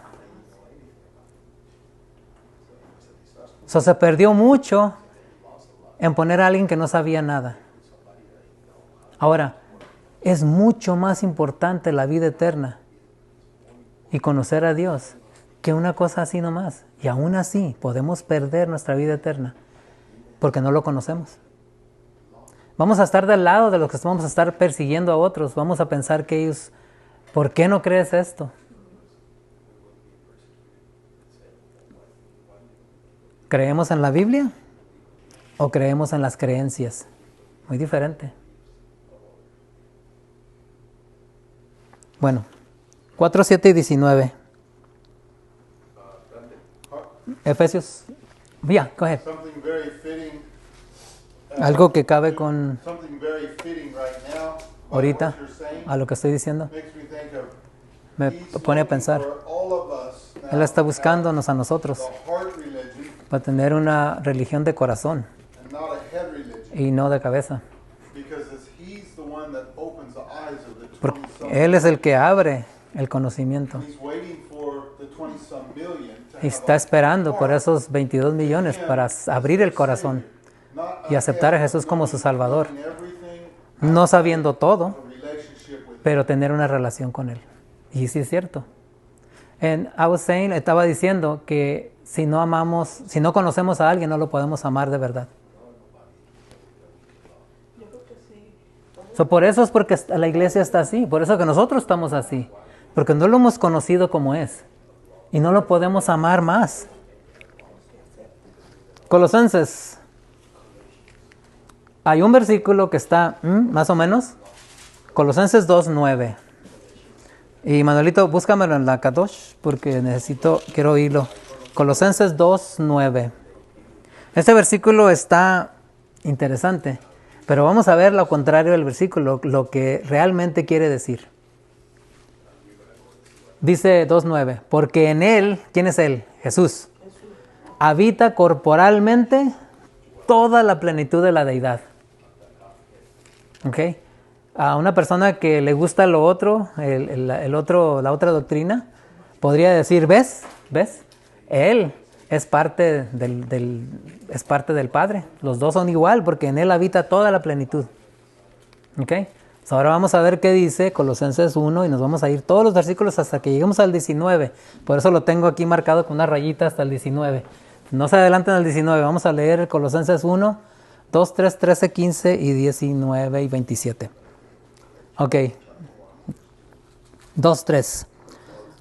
[SPEAKER 1] Se perdió mucho en poner a alguien que no sabía nada. Ahora, es mucho más importante la vida eterna y conocer a Dios que una cosa así nomás. Y aún así podemos perder nuestra vida eterna porque no lo conocemos. Vamos a estar del lado de los que vamos a estar persiguiendo a otros. Vamos a pensar que ellos, ¿por qué no crees esto? ¿Creemos en la Biblia o creemos en las creencias? Muy diferente. Bueno, 4, 7 y 19. Efesios. Yeah, go ahead.
[SPEAKER 7] Something very fitting,
[SPEAKER 1] Algo que cabe con
[SPEAKER 7] something very fitting right now,
[SPEAKER 1] ahorita
[SPEAKER 7] what you're saying,
[SPEAKER 1] a lo que estoy diciendo.
[SPEAKER 7] makes me think of
[SPEAKER 1] Me
[SPEAKER 7] he's
[SPEAKER 1] pone a
[SPEAKER 7] looking
[SPEAKER 1] pensar.
[SPEAKER 7] for all of us now
[SPEAKER 1] Él está
[SPEAKER 7] to
[SPEAKER 1] buscándonos a
[SPEAKER 7] have
[SPEAKER 1] nosotros
[SPEAKER 7] the heart religion
[SPEAKER 1] para tener una religión de corazón
[SPEAKER 7] and not a head religion,
[SPEAKER 1] y no de cabeza.
[SPEAKER 7] because he's the one that opens the eyes of the
[SPEAKER 1] Porque
[SPEAKER 7] 20-some.
[SPEAKER 1] Él es el que abre el conocimiento.
[SPEAKER 7] He's waiting for the 20-some million to
[SPEAKER 1] Y
[SPEAKER 7] have
[SPEAKER 1] está
[SPEAKER 7] a
[SPEAKER 1] esperando por
[SPEAKER 7] heart
[SPEAKER 1] esos 22 millones para abrir el corazón
[SPEAKER 7] not
[SPEAKER 1] y aceptar a Jesús como su Salvador.
[SPEAKER 7] knowing everything,
[SPEAKER 1] No sabiendo todo,
[SPEAKER 7] a relationship with
[SPEAKER 1] pero tener una relación con Él. Y sí es cierto. Estaba diciendo que si no amamos, si no conocemos a alguien, no lo podemos amar de verdad. Por eso es porque la iglesia está así, por eso que nosotros estamos así, porque no lo hemos conocido como es y no lo podemos amar más. Colosenses. Hay un versículo que está más o menos, Colosenses 2:9. Y Manuelito, búscamelo en la Kadosh porque quiero oírlo. Colosenses 2:9. Este versículo está interesante, pero vamos a ver lo contrario del versículo, lo que realmente quiere decir. Dice 2:9, porque en Él, ¿quién es Él? Jesús. Habita corporalmente toda la plenitud de la deidad. ¿Ok? A una persona que le gusta lo otro, la otra doctrina, podría decir, ¿ves? Él es parte es parte del Padre. Los dos son igual porque en Él habita toda la plenitud. ¿Ok? Ahora vamos a ver qué dice Colosenses 1 y nos vamos a ir todos los versículos hasta que lleguemos al 19. Por eso lo tengo aquí marcado con una rayita hasta el 19. No se adelanten al 19. Vamos a leer Colosenses 1, 2, 3, 13, 15 y 19 y 27. Ok. 2, 3.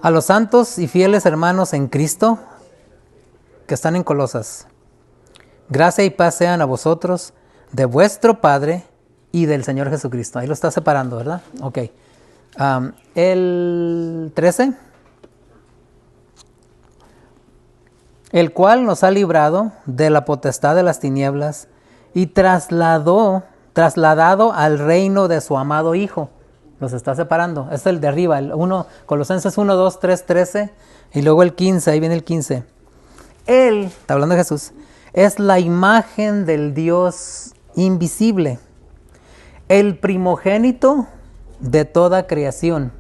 [SPEAKER 1] A los santos y fieles hermanos en Cristo que están en Colosas, gracia y paz sean a vosotros de vuestro Padre y del Señor Jesucristo. Ahí lo está separando, ¿verdad? Ok. El 13. El cual nos ha librado de la potestad de las tinieblas y trasladado al reino de su amado Hijo. Los está separando. Es el de arriba, el 1, Colosenses 1, 2, 3, 13 y luego el 15, ahí viene el 15. Él, está hablando de Jesús, es la imagen del Dios invisible, el primogénito de toda creación.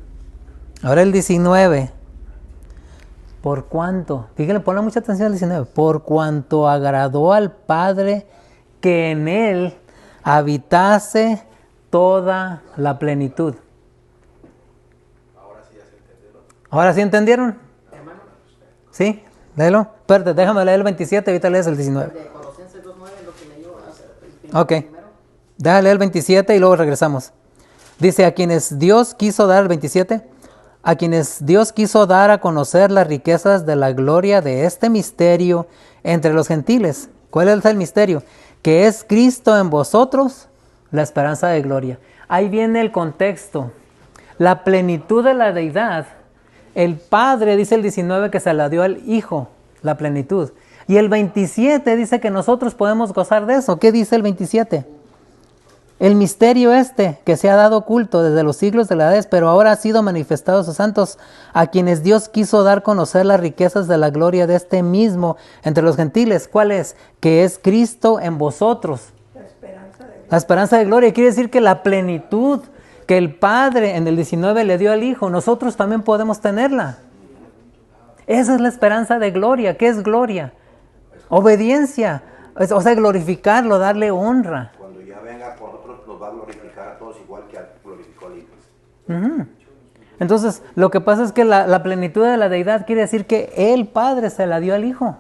[SPEAKER 1] Ahora el 19. ¿Por cuánto? Fíjense, ponle mucha atención al 19. Por cuanto agradó al Padre que en Él habitase toda la plenitud. ¿Ahora sí entendieron? ¿Sí? Léelo. Espérate, déjame leer el 27, ahorita lees el 19.
[SPEAKER 4] De Colosenses 2:9, lo que leyó hace
[SPEAKER 1] Ok.
[SPEAKER 4] primero.
[SPEAKER 1] Déjame leer el 27 y luego regresamos. Dice, a quienes Dios quiso dar, el 27, a quienes Dios quiso dar a conocer las riquezas de la gloria de este misterio entre los gentiles. ¿Cuál es el misterio? Que es Cristo en vosotros, la esperanza de gloria. Ahí viene el contexto. la plenitud de la deidad, el Padre, dice el 19, que se la dio al Hijo, la plenitud. Y el 27 dice que nosotros podemos gozar de eso. ¿Qué dice el 27? El misterio que se ha dado oculto desde los siglos de la edad, pero ahora ha sido manifestado a sus santos, a quienes Dios quiso dar a conocer las riquezas de la gloria de este mismo entre los gentiles. ¿Cuál es? Que es Cristo en vosotros. La esperanza de gloria. Quiere decir que la plenitud que el Padre en el 19 le dio al Hijo, nosotros también podemos tenerla. Esa es la esperanza de gloria. ¿Qué es gloria? Obediencia. O sea, glorificarlo, darle honra.
[SPEAKER 5] Cuando ya venga por nosotros, nos va a glorificar a todos igual que glorificó al Hijo.
[SPEAKER 1] Entonces, lo que pasa es que la plenitud de la deidad quiere decir que el Padre se la dio al Hijo.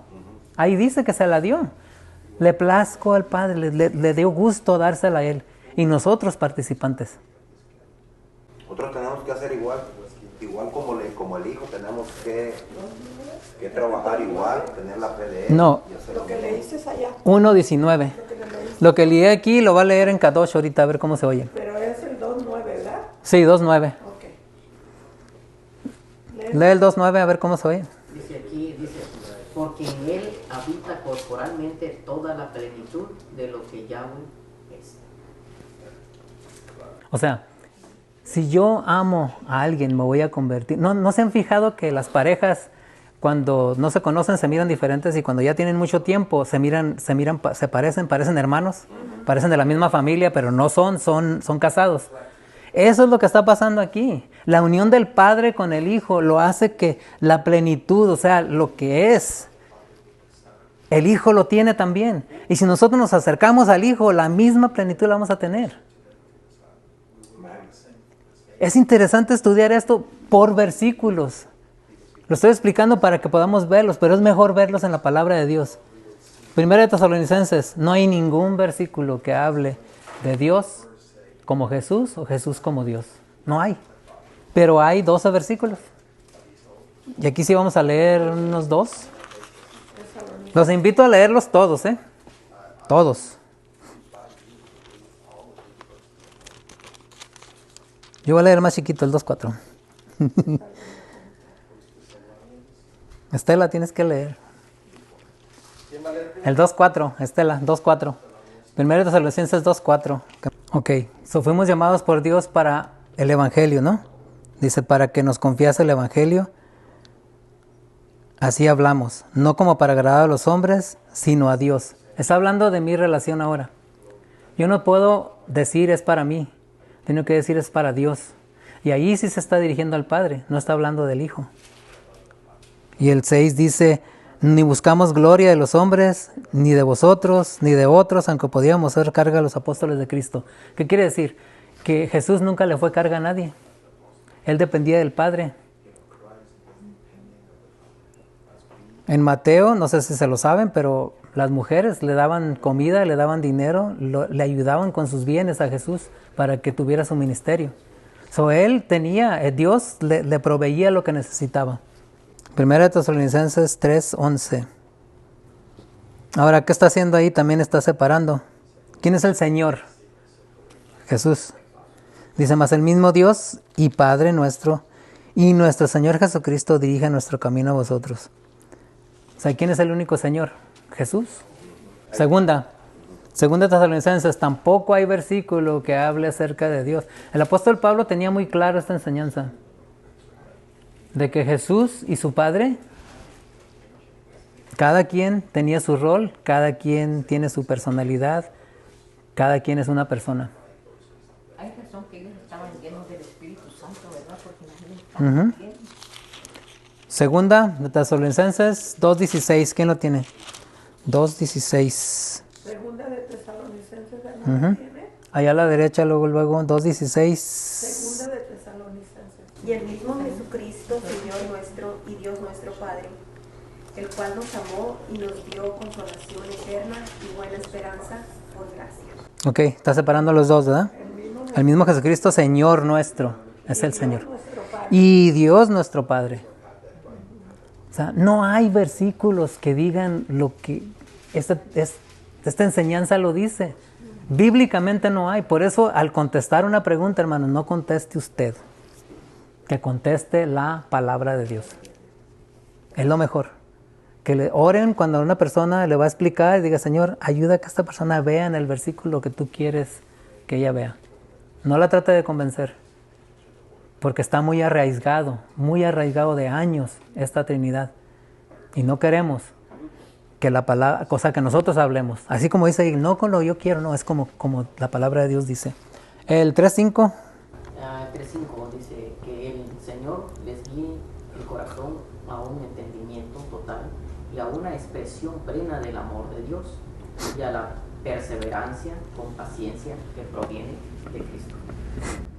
[SPEAKER 1] Ahí dice que se la dio. Le plazco al Padre, le dio gusto dársela a Él. Y nosotros participantes.
[SPEAKER 5] Nosotros tenemos que hacer igual como el Hijo, tenemos que trabajar igual, tener la fe de Él.
[SPEAKER 1] No.
[SPEAKER 5] Y hacer
[SPEAKER 2] Lo que leíste allá.
[SPEAKER 1] 1:19. Lo que leí aquí lo va a leer en Kadosh ahorita, a ver cómo se oye.
[SPEAKER 2] Pero es el 2.9, ¿verdad?
[SPEAKER 1] Sí, 2:9.
[SPEAKER 2] Ok.
[SPEAKER 1] Lee el 2:9 a ver cómo se oye.
[SPEAKER 4] Dice aquí, porque en Él habita corporalmente toda la plenitud de lo que Yahweh es.
[SPEAKER 1] O sea, si yo amo a alguien, me voy a convertir. ¿No se han fijado que las parejas, cuando no se conocen, se miran diferentes, y cuando ya tienen mucho tiempo, se parecen hermanos, parecen de la misma familia, pero no son casados? Eso es lo que está pasando aquí. La unión del Padre con el Hijo lo hace que la plenitud, o sea, lo que es, el Hijo lo tiene también. Y si nosotros nos acercamos al Hijo, la misma plenitud la vamos a tener. Es interesante estudiar esto por versículos. Lo estoy explicando para que podamos verlos, pero es mejor verlos en la palabra de Dios. Primera de Tesalonicenses, no hay ningún versículo que hable de Dios como Jesús o Jesús como Dios. No hay. Pero hay 12 versículos. Y aquí sí vamos a leer unos 2. Los invito a leerlos todos, Todos. Yo voy a leer más chiquito, el 2:4. Estela, tienes que leer. El 2:4, Estela, 2:4. Primero de Tesalonicenses 2:4. Ok, fuimos llamados por Dios para el Evangelio, ¿no? Dice, para que nos confiase el Evangelio. Así hablamos, no como para agradar a los hombres, sino a Dios. Está hablando de mi relación ahora. Yo no puedo decir es para mí, tengo que decir es para Dios. Y ahí sí se está dirigiendo al Padre, no está hablando del Hijo. Y el 6 dice, ni buscamos gloria de los hombres, ni de vosotros, ni de otros, aunque podíamos ser carga a los apóstoles de Cristo. ¿Qué quiere decir? Que Jesús nunca le fue carga a nadie. Él dependía del Padre. En Mateo, no sé si se lo saben, pero las mujeres le daban comida, le daban dinero, le ayudaban con sus bienes a Jesús para que tuviera su ministerio. Él tenía, Dios le proveía lo que necesitaba. Primera de Tesalonicenses 3:11. Ahora, ¿qué está haciendo ahí? También está separando. ¿Quién es el Señor? Jesús. Dice, mas el mismo Dios y Padre nuestro y nuestro Señor Jesucristo dirige nuestro camino a vosotros. O sea, ¿quién es el único Señor? Jesús. Segunda Tesalonicenses, tampoco hay versículo que hable acerca de Dios. El apóstol Pablo tenía muy claro esta enseñanza, de que Jesús y su Padre, cada quien tenía su rol, cada quien tiene su personalidad, cada quien es una persona.
[SPEAKER 3] Hay razón que ellos estaban llenos del Espíritu Santo, ¿verdad? Porque imagínense, estaban llenos.
[SPEAKER 1] Segunda de Tesalonicenses 2:16, ¿quién lo tiene? 2:16.
[SPEAKER 2] Segunda de Tesalonicenses, ¿no tiene?
[SPEAKER 1] Allá a la derecha, luego, 2:16.
[SPEAKER 2] Segunda de Tesalonicenses.
[SPEAKER 6] Y el mismo Jesucristo, Señor nuestro y Dios nuestro Padre, el cual nos amó y nos dio consolación eterna y buena esperanza por gracia.
[SPEAKER 1] Ok, está separando los dos, ¿verdad? El mismo Jesucristo, Señor nuestro, es el Señor. Y Dios nuestro Padre. O sea, no hay versículos que digan lo que esta enseñanza lo dice. Bíblicamente no hay. Por eso, al contestar una pregunta, hermano, no conteste usted. que conteste la palabra de Dios. Es lo mejor. Que le oren cuando una persona le va a explicar y diga, Señor, ayuda a que esta persona vea en el versículo que tú quieres que ella vea. No la trate de convencer, porque está muy arraigado de años esta Trinidad. Y no queremos que la palabra, cosa que nosotros hablemos. Así como dice, no con lo yo quiero, no, es como la palabra de Dios dice. El 3.5.
[SPEAKER 4] 3.5 dice que el Señor les guíe el corazón a un entendimiento total y a una expresión plena del amor de Dios y a la perseverancia con paciencia que proviene de Cristo.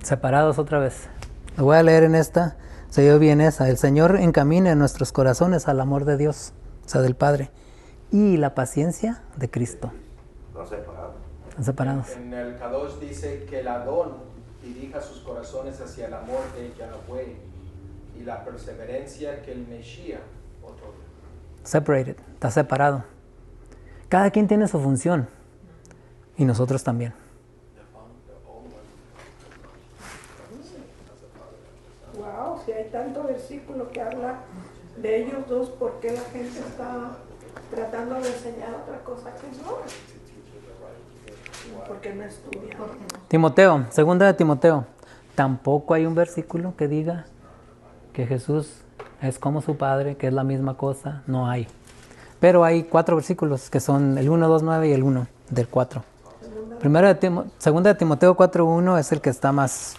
[SPEAKER 1] Separados otra vez. Lo voy a leer en esta, se dio bien esa. El Señor encamina nuestros corazones al amor de Dios, o sea, del Padre, y la paciencia de Cristo.
[SPEAKER 5] No separados.
[SPEAKER 1] Están separados.
[SPEAKER 8] En el Kadosh dice que el Adón dirija sus corazones hacia el amor de Yahweh y la perseverancia que el Mesías otorga.
[SPEAKER 1] Separated, está separado. Cada quien tiene su función y nosotros también.
[SPEAKER 2] Wow, si hay tanto versículo que habla de ellos dos, ¿por qué la gente está tratando de enseñar otra cosa que no? Porque no estudia.
[SPEAKER 1] Timoteo, segunda de Timoteo. Tampoco hay un versículo que diga que Jesús es como su Padre, que es la misma cosa. No hay. Pero hay 4 versículos que son el 1, 2, 9 y el 1 del 4. Segunda de Timoteo 4:1 es el que está más,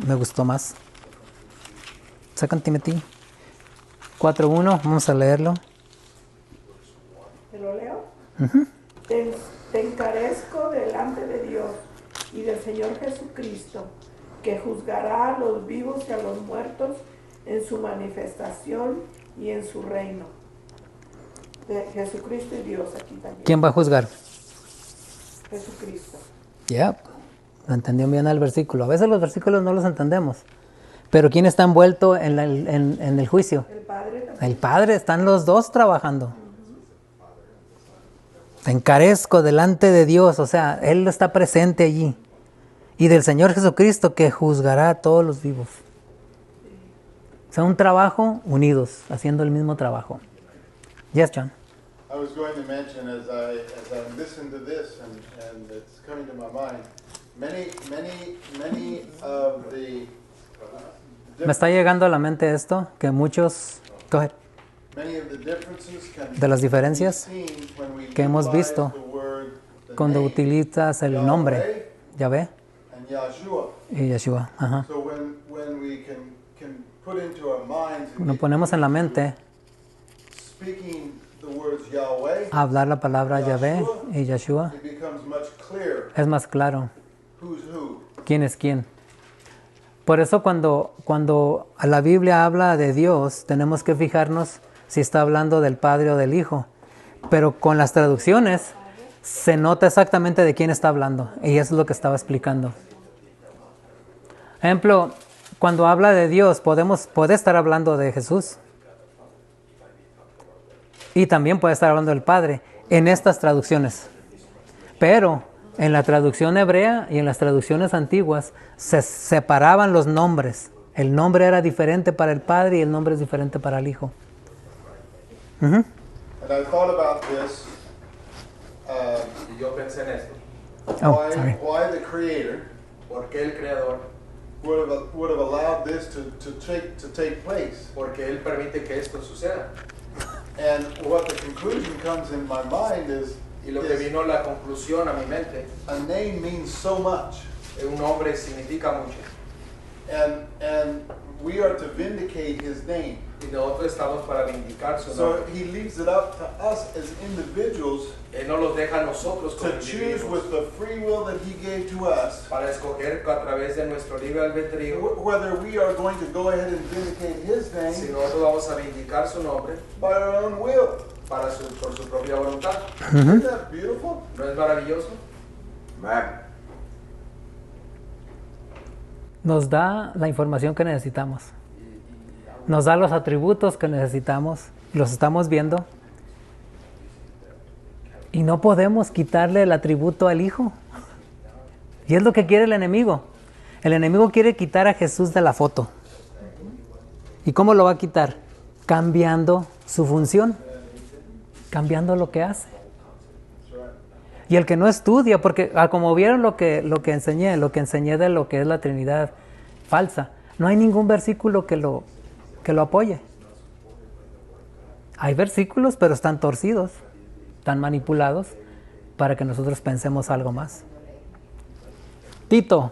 [SPEAKER 1] me gustó más. Second Timothy 4:1, vamos a leerlo.
[SPEAKER 2] ¿Te lo leo?
[SPEAKER 1] Uh-huh.
[SPEAKER 2] Te encarezco delante de Dios y del Señor Jesucristo, que juzgará a los vivos y a los muertos en su manifestación y en su reino. De Jesucristo y Dios aquí también.
[SPEAKER 1] ¿Quién va a juzgar?
[SPEAKER 2] Jesucristo.
[SPEAKER 1] Ya, lo entendió bien el versículo. A veces los versículos no los entendemos. Pero ¿quién está envuelto en el juicio?
[SPEAKER 2] El Padre también.
[SPEAKER 1] El Padre, están los dos trabajando. Te encarezco delante de Dios, o sea, Él está presente allí. Y del Señor Jesucristo, que juzgará a todos los vivos. O sea, un trabajo unidos, haciendo el mismo trabajo. Yes, John.
[SPEAKER 7] I was going to mention as I listen to this and it's coming to my mind, many of the
[SPEAKER 1] Me está llegando a la mente esto, que muchos, go ahead,
[SPEAKER 7] de
[SPEAKER 1] las diferencias que hemos visto cuando utilizas el nombre, Yahvé y Yeshua. Ajá. Nos ponemos en la mente hablar la palabra Yahvé y Yeshua, es más claro quién es quién. Por eso cuando la Biblia habla de Dios, tenemos que fijarnos si está hablando del Padre o del Hijo. Pero con las traducciones se nota exactamente de quién está hablando. Y eso es lo que estaba explicando. Ejemplo, cuando habla de Dios, puede estar hablando de Jesús. Y también puede estar hablando del Padre en estas traducciones. Pero en la traducción hebrea y en las traducciones antiguas se separaban los nombres. El nombre era diferente para el Padre y el nombre es diferente para el Hijo. Uh-huh.
[SPEAKER 7] And I thought about this,
[SPEAKER 8] Y yo pensé en esto.
[SPEAKER 7] why the Creator
[SPEAKER 8] ¿Por qué el Creador?
[SPEAKER 7] would have allowed this to take place.
[SPEAKER 8] Porque Él permite que esto suceda.
[SPEAKER 7] And what the conclusion comes in my mind is
[SPEAKER 8] Y lo que vino la conclusión a mi mente,
[SPEAKER 7] a name means so much.
[SPEAKER 8] un nombre significa mucho.
[SPEAKER 7] And we are to vindicate his name.
[SPEAKER 8] Y nosotros estamos para vindicar su
[SPEAKER 7] So
[SPEAKER 8] nombre.
[SPEAKER 7] he leaves it up to us as individuals
[SPEAKER 8] Él nos los deja a nosotros como
[SPEAKER 7] to choose
[SPEAKER 8] individuos
[SPEAKER 7] with the free will that he gave to us
[SPEAKER 8] para escoger a través de nuestro libre albedrío
[SPEAKER 7] whether we are going to go ahead and vindicate his
[SPEAKER 8] si
[SPEAKER 7] name
[SPEAKER 8] nosotros vamos a vindicar su nombre
[SPEAKER 7] by our own will.
[SPEAKER 8] por su propia voluntad.
[SPEAKER 7] Isn't that beautiful?
[SPEAKER 8] ¿No es maravilloso?
[SPEAKER 5] Amen.
[SPEAKER 1] Nos da la información que necesitamos. Nos da los atributos que necesitamos. Los estamos viendo. Y no podemos quitarle el atributo al Hijo. Y es lo que quiere el enemigo. El enemigo quiere quitar a Jesús de la foto. ¿Y cómo lo va a quitar? Cambiando su función, cambiando lo que hace. Y el que no estudia, porque como vieron lo que enseñé de lo que es la Trinidad falsa, no hay ningún versículo que lo apoye. Hay versículos, pero están torcidos, están manipulados para que nosotros pensemos algo más. Tito,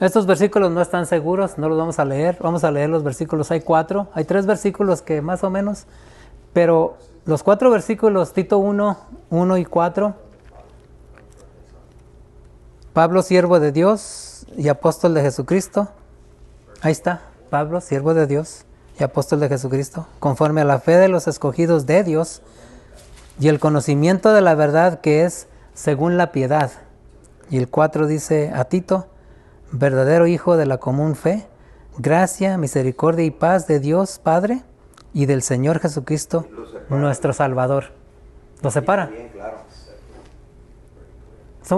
[SPEAKER 1] estos versículos no están seguros, no los vamos a leer. Vamos a leer los versículos, hay 4, hay 3 versículos que más o menos, pero los 4 versículos, Tito 1, 1 y 4, Pablo, siervo de Dios y apóstol de Jesucristo. Ahí está, Pablo, siervo de Dios y apóstol de Jesucristo, conforme a la fe de los escogidos de Dios y el conocimiento de la verdad que es según la piedad. Y el 4 dice a Tito, verdadero hijo de la común fe, gracia, misericordia y paz de Dios Padre y del Señor Jesucristo, nuestro Salvador. ¿Lo separa?
[SPEAKER 5] Bien, claro.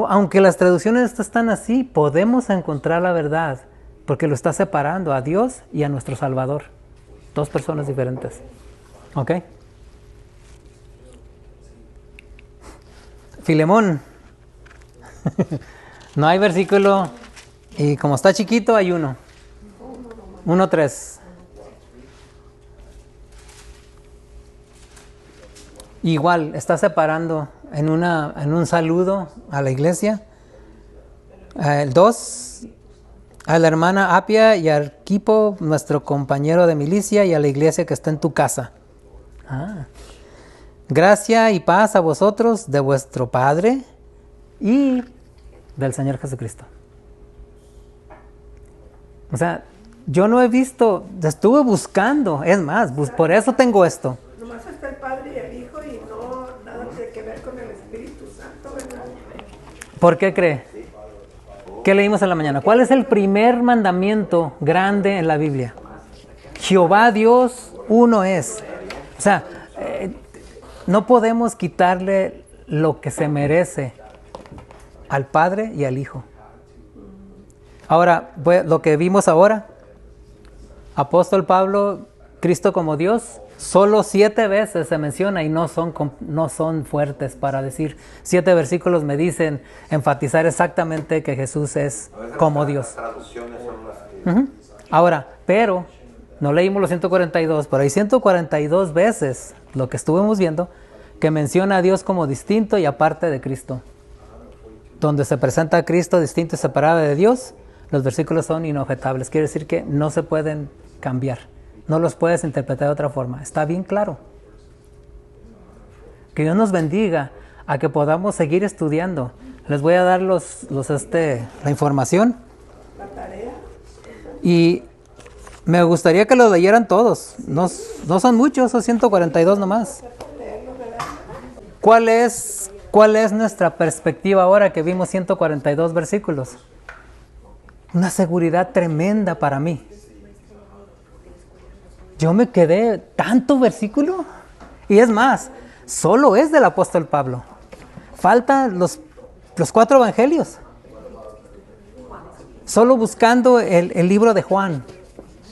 [SPEAKER 1] Aunque las traducciones están así, podemos encontrar la verdad, porque lo está separando a Dios y a nuestro Salvador. 2 personas diferentes. ¿Ok? Filemón. No hay versículo, y como está chiquito, hay 1. 1:3. Igual, está separando en un saludo a la iglesia. El 2, a la hermana Apia y a Arquipo, nuestro compañero de milicia, y a la iglesia que está en tu casa. Gracia y paz a vosotros de vuestro Padre y del Señor Jesucristo. O sea, yo no he visto, estuve buscando, es más, por eso tengo esto.
[SPEAKER 2] Nomás está el Padre y el Hijo y no nada tiene que ver con el Espíritu Santo, ¿verdad?
[SPEAKER 1] ¿Por qué cree? ¿Qué leímos en la mañana? ¿Cuál es el primer mandamiento grande en la Biblia? Jehová Dios uno es. O sea, no podemos quitarle lo que se merece al Padre y al Hijo. Ahora, lo que vimos ahora, apóstol Pablo, Cristo como Dios, solo 7 veces se menciona y no son fuertes para decir. 7 versículos me dicen enfatizar exactamente que Jesús es como Dios.
[SPEAKER 5] Las traducciones son las que...
[SPEAKER 1] Ahora, pero no leímos los 142, pero hay 142 veces, lo que estuvimos viendo, que menciona a Dios como distinto y aparte de Cristo. Donde se presenta a Cristo distinto y separado de Dios, los versículos son inobjetables. Quiere decir que no se pueden cambiar. No los puedes interpretar de otra forma. Está bien claro. Que Dios nos bendiga a que podamos seguir estudiando. Les voy a dar la información.
[SPEAKER 2] La tarea.
[SPEAKER 1] Y me gustaría que lo leyeran todos. No son muchos, son 142 nomás. ¿Cuál es nuestra perspectiva ahora que vimos 142 versículos? Una seguridad tremenda para mí. Yo me quedé, ¿tanto versículo? Y es más, solo es del apóstol Pablo. Faltan los 4 evangelios. Solo buscando el libro de Juan.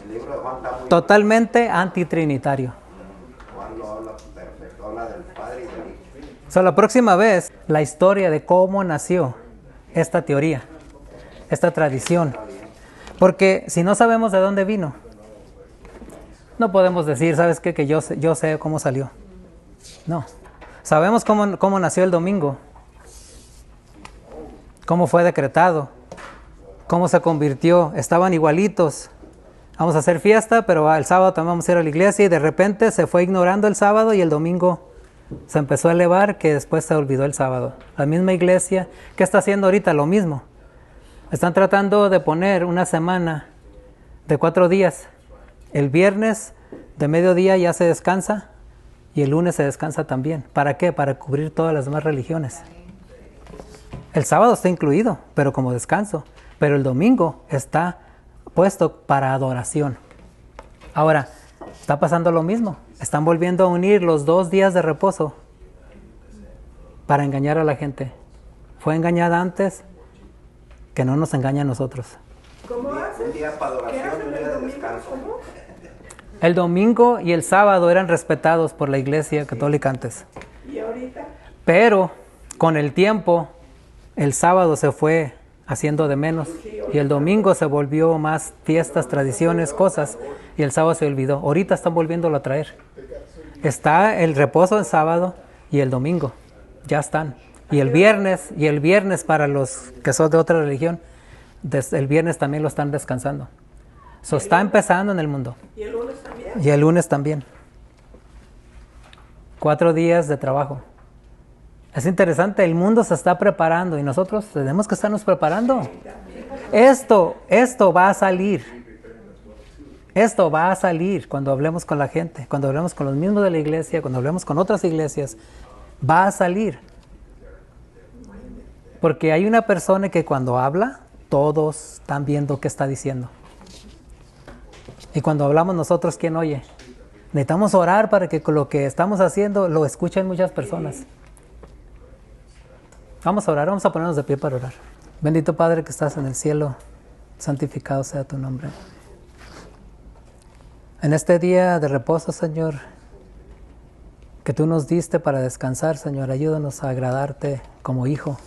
[SPEAKER 5] El libro de Juan está muy...
[SPEAKER 1] Totalmente antitrinitario.
[SPEAKER 5] Juan lo habla perfecto, habla del Padre y del Hijo.
[SPEAKER 1] La próxima vez, la historia de cómo nació esta teoría, esta tradición. Porque si no sabemos de dónde vino, no podemos decir, ¿sabes qué? Que yo sé cómo salió. No. Sabemos cómo nació el domingo, cómo fue decretado, cómo se convirtió. Estaban igualitos. Vamos a hacer fiesta, pero el sábado también vamos a ir a la iglesia, y de repente se fue ignorando el sábado y el domingo se empezó a elevar, que después se olvidó el sábado. La misma iglesia, ¿qué está haciendo ahorita? Lo mismo. Están tratando de poner una semana de 4 días. El viernes de mediodía ya se descansa y el lunes se descansa también. ¿Para qué? Para cubrir todas las demás religiones. El sábado está incluido, pero como descanso. Pero el domingo está puesto para adoración. Ahora, está pasando lo mismo. Están volviendo a unir los 2 días de reposo para engañar a la gente. Fue engañada antes, que no nos engaña a nosotros.
[SPEAKER 2] ¿Cómo hacen?
[SPEAKER 5] Un día para
[SPEAKER 2] ¿Qué
[SPEAKER 5] adoración y
[SPEAKER 2] hacen
[SPEAKER 5] un día
[SPEAKER 2] el
[SPEAKER 5] de
[SPEAKER 2] domingo?
[SPEAKER 5] descanso.
[SPEAKER 2] ¿Cómo?
[SPEAKER 1] El domingo y el sábado eran respetados por la Iglesia Católica antes.
[SPEAKER 2] ¿Y ahorita?
[SPEAKER 1] Pero con el tiempo, el sábado se fue haciendo de menos y el domingo se volvió más fiestas, tradiciones, cosas, y el sábado se olvidó. Ahorita están volviéndolo a traer. Está el reposo el sábado y el domingo, ya están. Y el viernes para los que son de otra religión, el viernes también lo están descansando. Eso está empezando en el mundo.
[SPEAKER 2] ¿Y el lunes también?
[SPEAKER 1] Y el lunes también. 4 días de trabajo. Es interesante, el mundo se está preparando y nosotros tenemos que estarnos preparando. Esto va a salir. Esto va a salir cuando hablemos con la gente, cuando hablemos con los mismos de la iglesia, cuando hablemos con otras iglesias. Va a salir. Porque hay una persona que cuando habla, todos están viendo qué está diciendo. Y cuando hablamos nosotros, ¿quién oye? Necesitamos orar para que lo que estamos haciendo lo escuchen muchas personas. Vamos a orar, vamos a ponernos de pie para orar. Bendito Padre que estás en el cielo, santificado sea tu nombre. En este día de reposo, Señor, que tú nos diste para descansar, Señor, ayúdanos a agradarte como hijo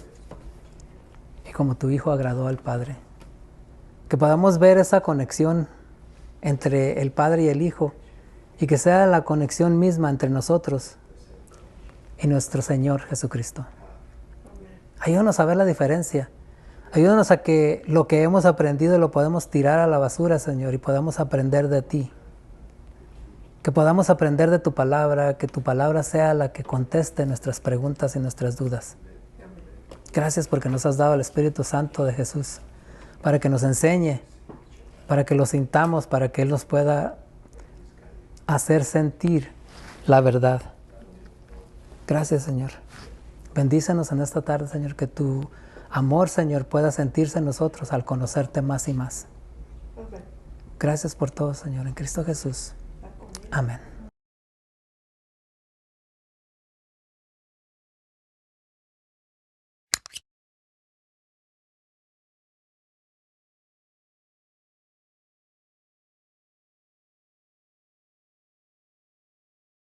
[SPEAKER 1] y como tu hijo agradó al Padre. Que podamos ver esa conexión entre el Padre y el Hijo y que sea la conexión misma entre nosotros y nuestro Señor Jesucristo. Ayúdanos a ver la diferencia. Ayúdanos a que lo que hemos aprendido lo podemos tirar a la basura, Señor, y podamos aprender de ti. Que podamos aprender de tu palabra, que tu palabra sea la que conteste nuestras preguntas y nuestras dudas. Gracias porque nos has dado el Espíritu Santo de Jesús, para que nos enseñe, para que lo sintamos, para que Él nos pueda hacer sentir la verdad. Gracias, Señor. Bendícenos en esta tarde, Señor, que tu amor, Señor, pueda sentirse en nosotros al conocerte más y más. Gracias por todo, Señor, en Cristo Jesús. Amén.